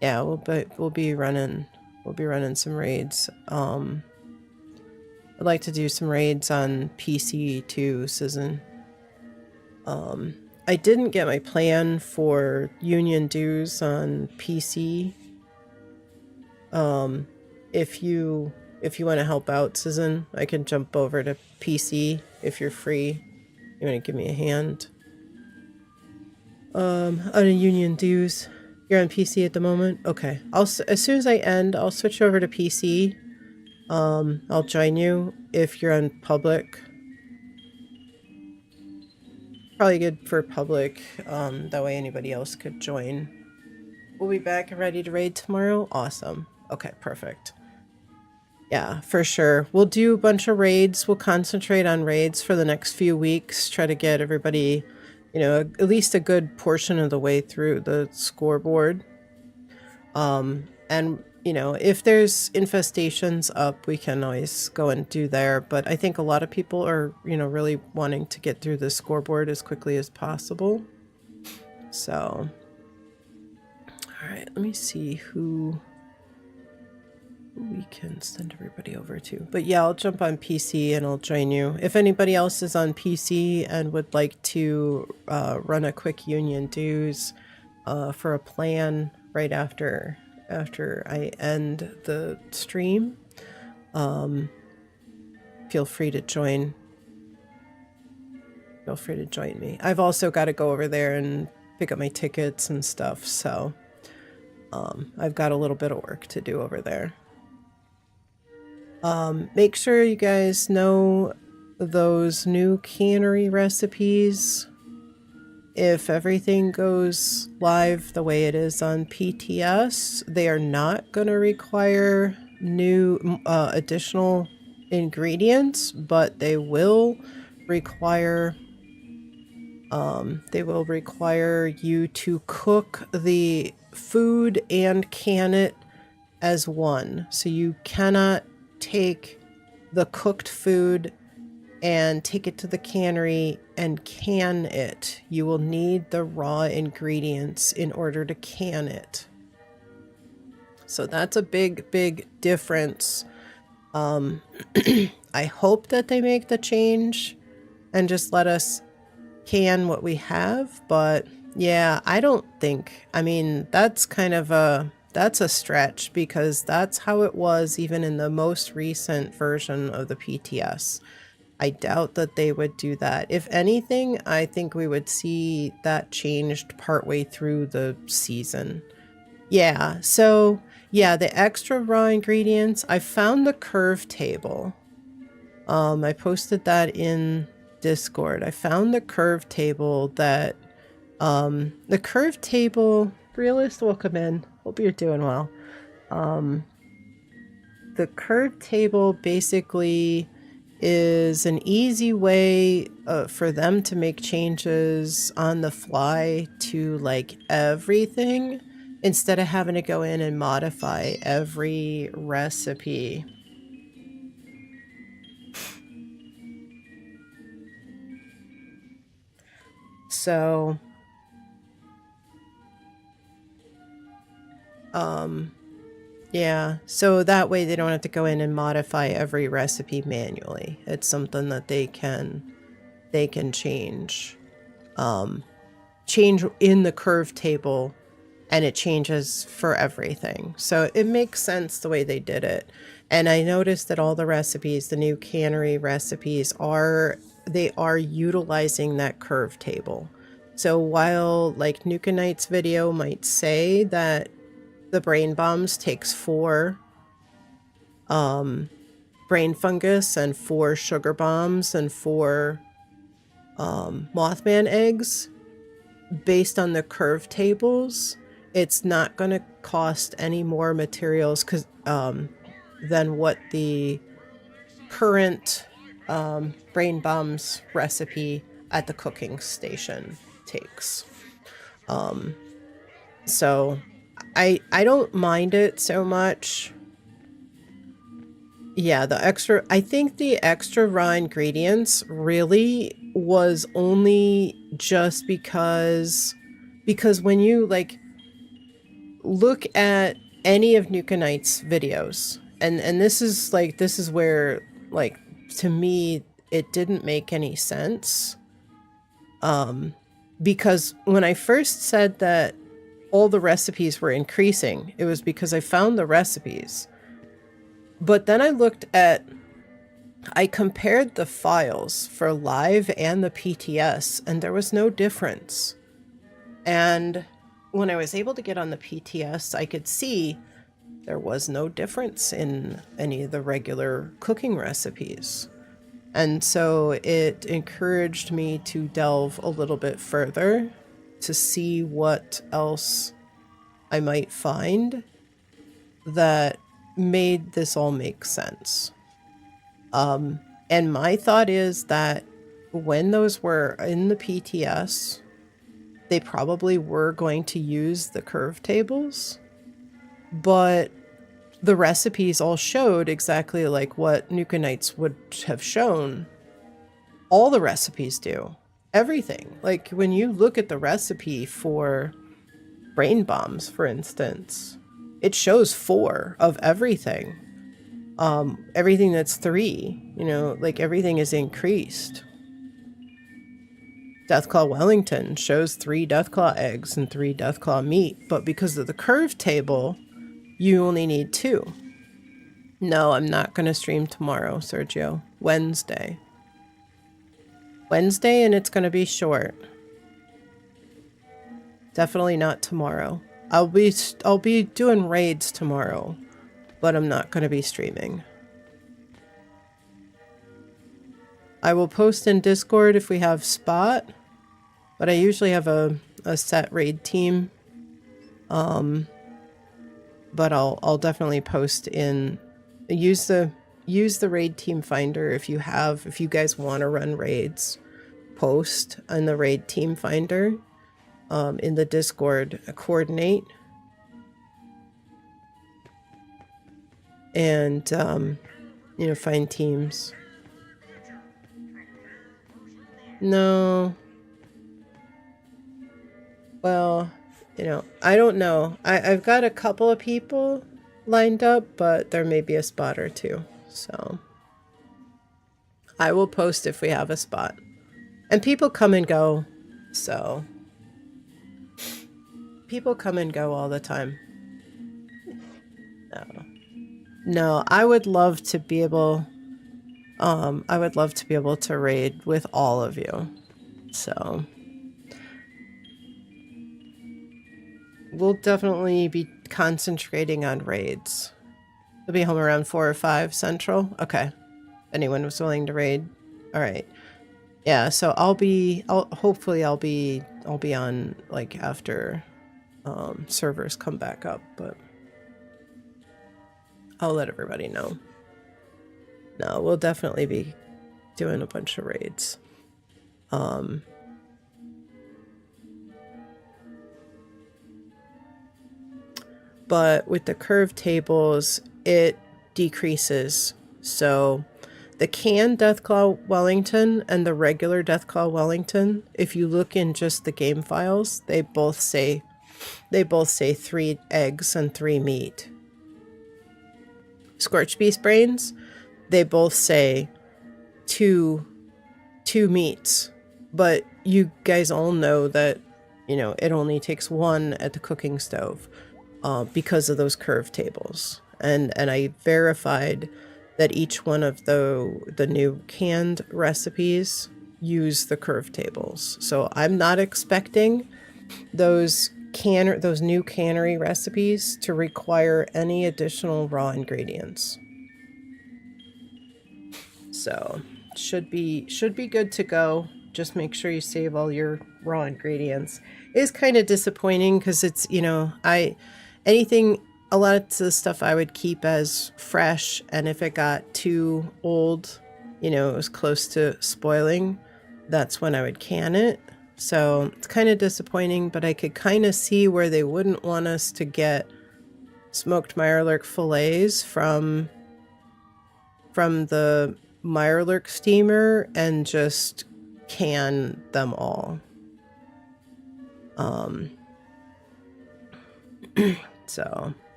yeah, we'll be running some raids. I'd like to do some raids on PC too, Susan. I didn't get my plan for union dues on PC. If you want to help out, Susan, I can jump over to PC if you're free. You want to give me a hand? On a union dues. You're on PC at the moment? Okay. As soon as I end, I'll switch over to PC. I'll join you if you're on public. Probably good for public. That way anybody else could join. We'll be back and ready to raid tomorrow. Awesome. Okay, perfect. Yeah, for sure. We'll do a bunch of raids. We'll concentrate on raids for the next few weeks. Try to get everybody, you know, at least a good portion of the way through the scoreboard. And, you know, if there's infestations up, we can always go and do there. But I think a lot of people are, you know, really wanting to get through the scoreboard as quickly as possible. So, all right, let me see who we can send everybody over to. But yeah, I'll jump on PC and I'll join you. If anybody else is on PC and would like to run a quick union dues for a plan right after I end the stream, feel free to join. Feel free to join me. I've also got to go over there and pick up my tickets and stuff, so I've got a little bit of work to do over there. Make sure you guys know those new cannery recipes. If everything goes live the way it is on PTS, they are not going to require new additional ingredients, but they will require you to cook the food and can it as one. So you cannot take the cooked food and take it to the cannery and can it. You will need the raw ingredients in order to can it. So that's a big difference. I hope that they make the change and just let us can what we have, but yeah, I don't think, I mean, that's kind of that's a stretch, because that's how it was even in the most recent version of the PTS. I doubt that they would do that. If anything, I think we would see that changed partway through the season. Yeah, so yeah, the extra raw ingredients, I found the curve table. I posted that in Discord. I found the curve table that the curve table, Realist, welcome in. Hope you're doing well. The curve table basically is an easy way for them to make changes on the fly to like everything, instead of having to go in and modify every recipe. So yeah, so that way they don't have to go in and modify every recipe manually. It's something that they can change. Change in the curve table, and it changes for everything. So it makes sense the way they did it. And I noticed that all the recipes, the new cannery recipes, are utilizing that curve table. So while like Nuke video might say that the brain bombs takes 4 brain fungus and 4 sugar bombs and 4 Mothman eggs, based on the curve tables, it's not going to cost any more materials than what the current brain bombs recipe at the cooking station takes. So I don't mind it so much. Yeah, I think the extra raw ingredients really was only just because when you like look at any of Nuke videos, and this is where, like, to me it didn't make any sense, because when I first said that all the recipes were increasing, it was because I found the recipes. But then I compared the files for live and the PTS, and there was no difference. And when I was able to get on the PTS, I could see there was no difference in any of the regular cooking recipes. And so it encouraged me to delve a little bit further to see what else I might find that made this all make sense. And my thought is that when those were in the PTS, they probably were going to use the curve tables, but the recipes all showed exactly like what Nuke would have shown. All the recipes do. everything. Like when you look at the recipe for brain bombs, for instance, it shows 4 of everything. Everything that's 3, you know, like everything is increased. Deathclaw Wellington shows 3 Deathclaw eggs and 3 Deathclaw meat, but because of the curve table, you only need 2. No, I'm not going to stream tomorrow, Sergio. Wednesday. Wednesday, and it's going to be short. Definitely not tomorrow. I'll be doing raids tomorrow, but I'm not going to be streaming. I will post in Discord if we have spot, but I usually have a set raid team. But I'll definitely post in. Use the raid team finder if you guys want to run raids. Post in the raid team finder. In the Discord, coordinate. And, you know, find teams. No. Well, you know, I don't know. I've got a couple of people lined up, but there may be a spot or 2. So I will post if we have a spot. And people come and go, so people come and go all the time. No, I would love to be able to raid with all of you. So we'll definitely be concentrating on raids. We'll be home around 4 or 5 Central. Okay. Anyone was willing to raid? All right. Yeah, so hopefully I'll be on like after servers come back up, but I'll let everybody know. No, we'll definitely be doing a bunch of raids. But with the curve tables, it decreases. So the canned Deathclaw Wellington and the regular Deathclaw Wellington, if you look in just the game files, they both say 3 eggs and 3 meat. Scorched Beast Brains, they both say 2 meats. But you guys all know that, you know, it only takes 1 at the cooking stove because of those curve tables. And I verified that each one of the new canned recipes use the curve tables. So I'm not expecting those new cannery recipes to require any additional raw ingredients. So should be good to go. Just make sure you save all your raw ingredients. It is kind of disappointing because it's, you know, a lot of the stuff I would keep as fresh, and if it got too old, you know, it was close to spoiling, that's when I would can it. So it's kind of disappointing, but I could kind of see where they wouldn't want us to get smoked Mirelurk fillets from the Mirelurk steamer and just can them all.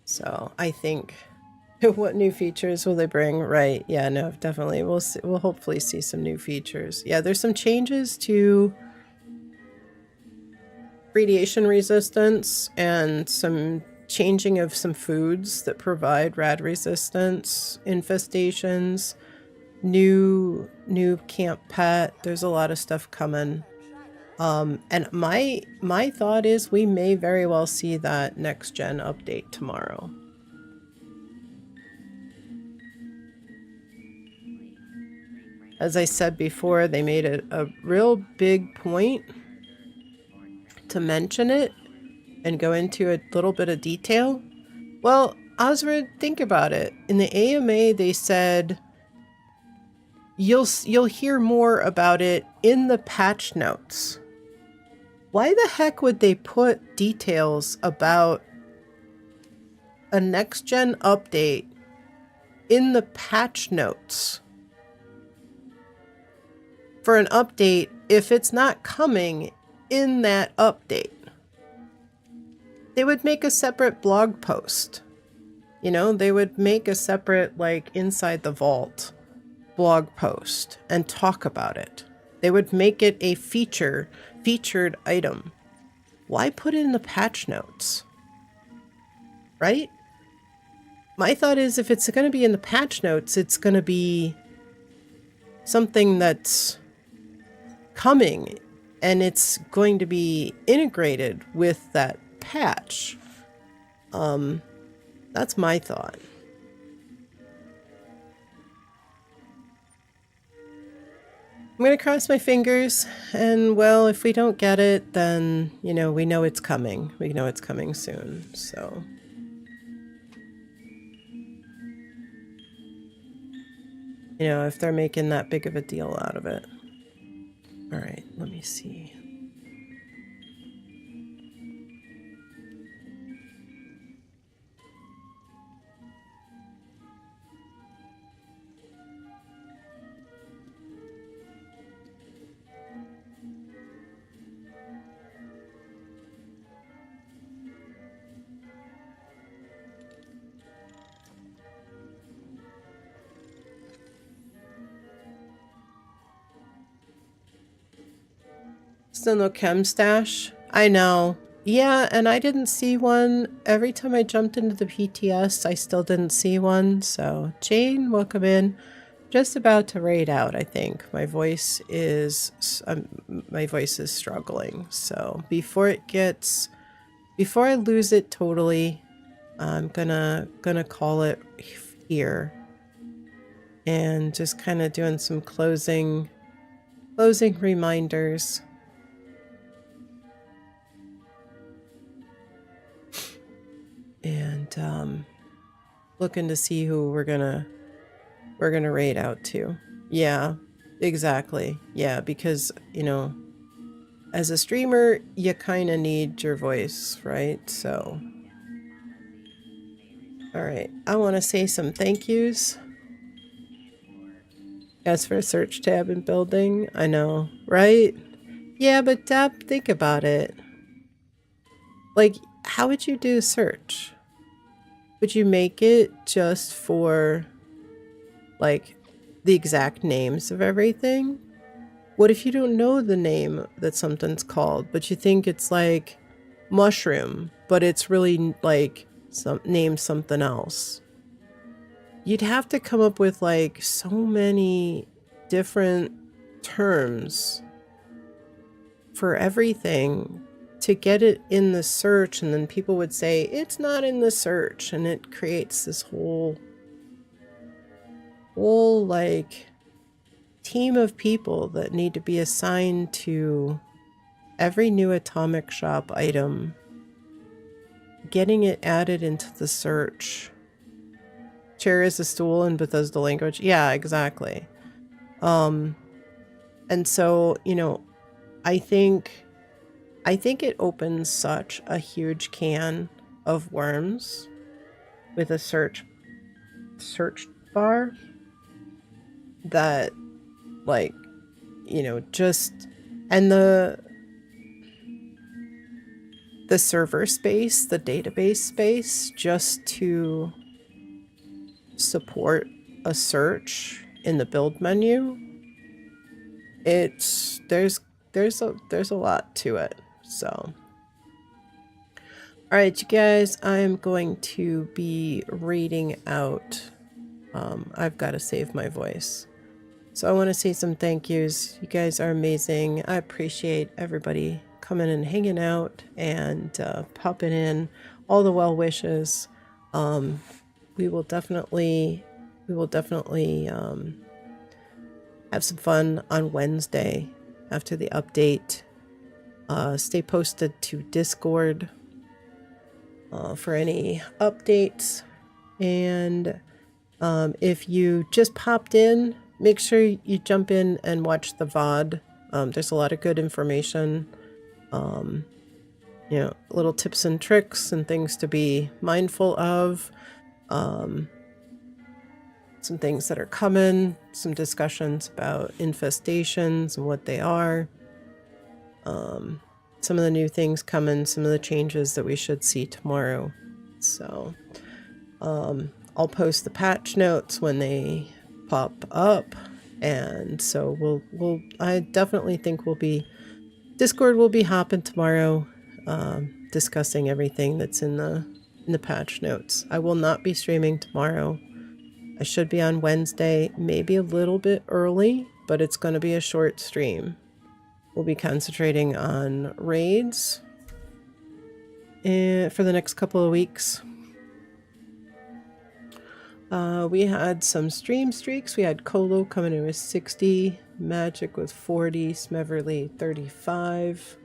So I think, what new features will they bring? Right. Yeah, no, definitely. We'll hopefully see some new features. Yeah, there's some changes to radiation resistance and some changing of some foods that provide rad resistance, infestations, new camp pet. There's a lot of stuff coming. And my thought is we may very well see that next gen update tomorrow. As I said before, they made a real big point to mention it and go into a little bit of detail. Well, Osred, think about it. In the AMA, they said you'll hear more about it in the patch notes. Why the heck would they put details about a next-gen update in the patch notes for an update if it's not coming in that update. They would make a separate blog post. You know, they would make a separate, like, Inside the Vault blog post and talk about it. They would make it a featured item. Why put it in the patch notes? Right? My thought is if it's going to be in the patch notes, it's going to be something that's coming and it's going to be integrated with that patch. That's my thought. I'm going to cross my fingers, and well, if we don't get it, then, you know, we know it's coming. We know it's coming soon, so. You know, if they're making that big of a deal out of it. All right, let me see. Still no chem stash? I know. Yeah, and I didn't see one. Every time I jumped into the PTS, I still didn't see one. So, Jane, welcome in. Just about to raid out, I think. My voice is struggling. So, before I lose it totally, I'm gonna call it here. And just kind of doing some closing reminders. And looking to see who we're gonna raid out to. Yeah, exactly. Yeah, because, you know, as a streamer, you kind of need your voice, right? So, all right, I want to say some thank yous. As for search tab and building, I know, right? Yeah, but Deb, think about it. Like, how would you do a search? Would you make it just for, like, the exact names of everything? What if you don't know the name that something's called, but you think it's like mushroom, but it's really like named something else? You'd have to come up with like so many different terms for everything to get it in the search, and then people would say it's not in the search, and it creates this whole like team of people that need to be assigned to every new atomic shop item, getting it added into the search. Chair is a stool in Bethesda language. Yeah, exactly. And so, you know, I think it opens such a huge can of worms with a search bar that, like, you know, just, and the server space, the database space, just to support a search in the build menu, there's a lot to it. So, all right, you guys, I am going to be reading out. I've got to save my voice. So I want to say some thank yous. You guys are amazing. I appreciate everybody coming and hanging out and popping in, all the well wishes. We will definitely have some fun on Wednesday after the update. Stay posted to Discord for any updates. And if you just popped in, make sure you jump in and watch the VOD. There's a lot of good information. You know, little tips and tricks and things to be mindful of. some things that are coming, some discussions about infestations and what they are. Some of the new things coming, some of the changes that we should see tomorrow. So I'll post the patch notes when they pop up, and so I definitely think Discord will be hopping tomorrow, discussing everything that's in the patch notes. I will not be streaming tomorrow. I should be on Wednesday, maybe a little bit early, but it's going to be a short stream. We'll be concentrating on raids for the next couple of weeks. We had some stream streaks. We had Colo coming in with 60, Magic with 40, Smeverly 35.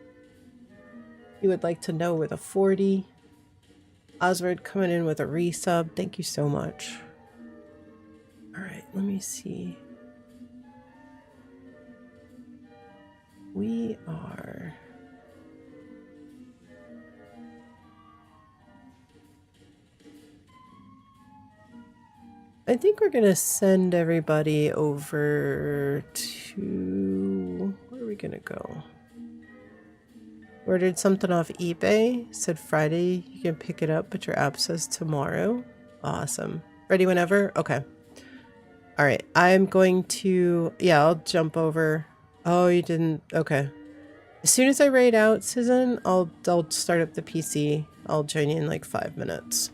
You would like to know with a 40. Oswald coming in with a resub. Thank you so much. Alright, let me see. We are... I think we're going to send everybody over to... Where are we going to go? Ordered something off eBay. Said Friday you can pick it up, but your app says tomorrow. Awesome. Ready whenever? Okay. Alright, I'm going to... Yeah, I'll jump over. Oh, you didn't... Okay. As soon as I raid out, Susan, I'll start up the PC. I'll join you in like 5 minutes.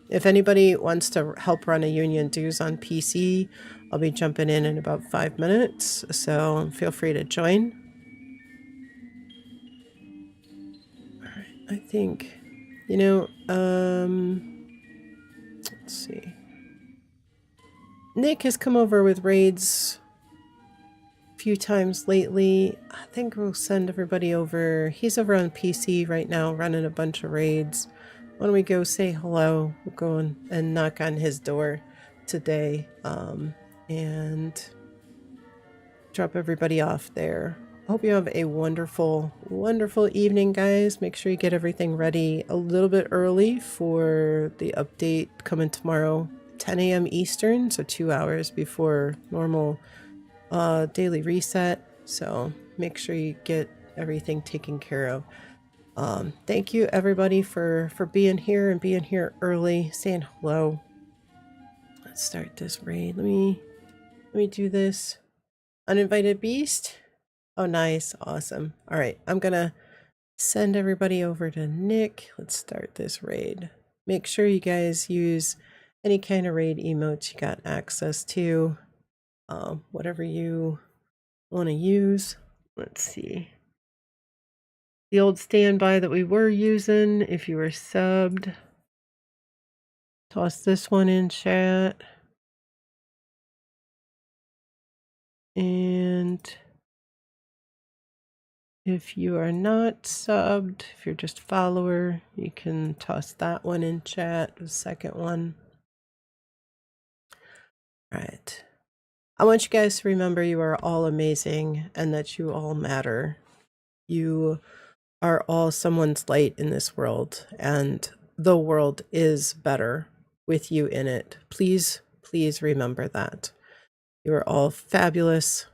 If anybody wants to help run a Union Dues on PC, I'll be jumping in about 5 minutes, so feel free to join. Alright, I think, you know, let's see. Nick has come over with raids a few times lately. I think we'll send everybody over. He's over on PC right now running a bunch of raids. Why don't we go say hello? We'll go and knock on his door today and drop everybody off there. I hope you have a wonderful, wonderful evening, guys. Make sure you get everything ready a little bit early for the update coming tomorrow, 10 a.m. Eastern, so 2 hours before normal daily reset. So make sure you get everything taken care of. Thank you everybody for being here and being here early, saying hello. Let's start this raid. Let me do this. Uninvited beast. Oh, nice. Awesome. All right. I'm gonna send everybody over to Nick. Let's start this raid. Make sure you guys use any kind of raid emotes you got access to. Whatever you want to use. Let's see. The old standby that we were using, if you were subbed. Toss this one in chat. And if you are not subbed, if you're just a follower, you can toss that one in chat, the second one. All right. I want you guys to remember you are all amazing and that you all matter. You are all someone's light in this world, and the world is better with you in it. Please, please remember that. You are all fabulous.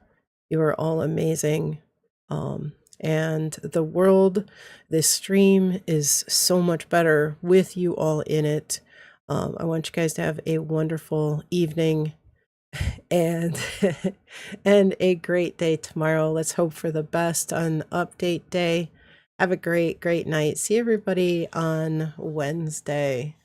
You are all amazing. And the world, this stream is so much better with you all in it. I want you guys to have a wonderful evening and and a great day tomorrow. Let's hope for the best on update day. Have a great night. See everybody on Wednesday.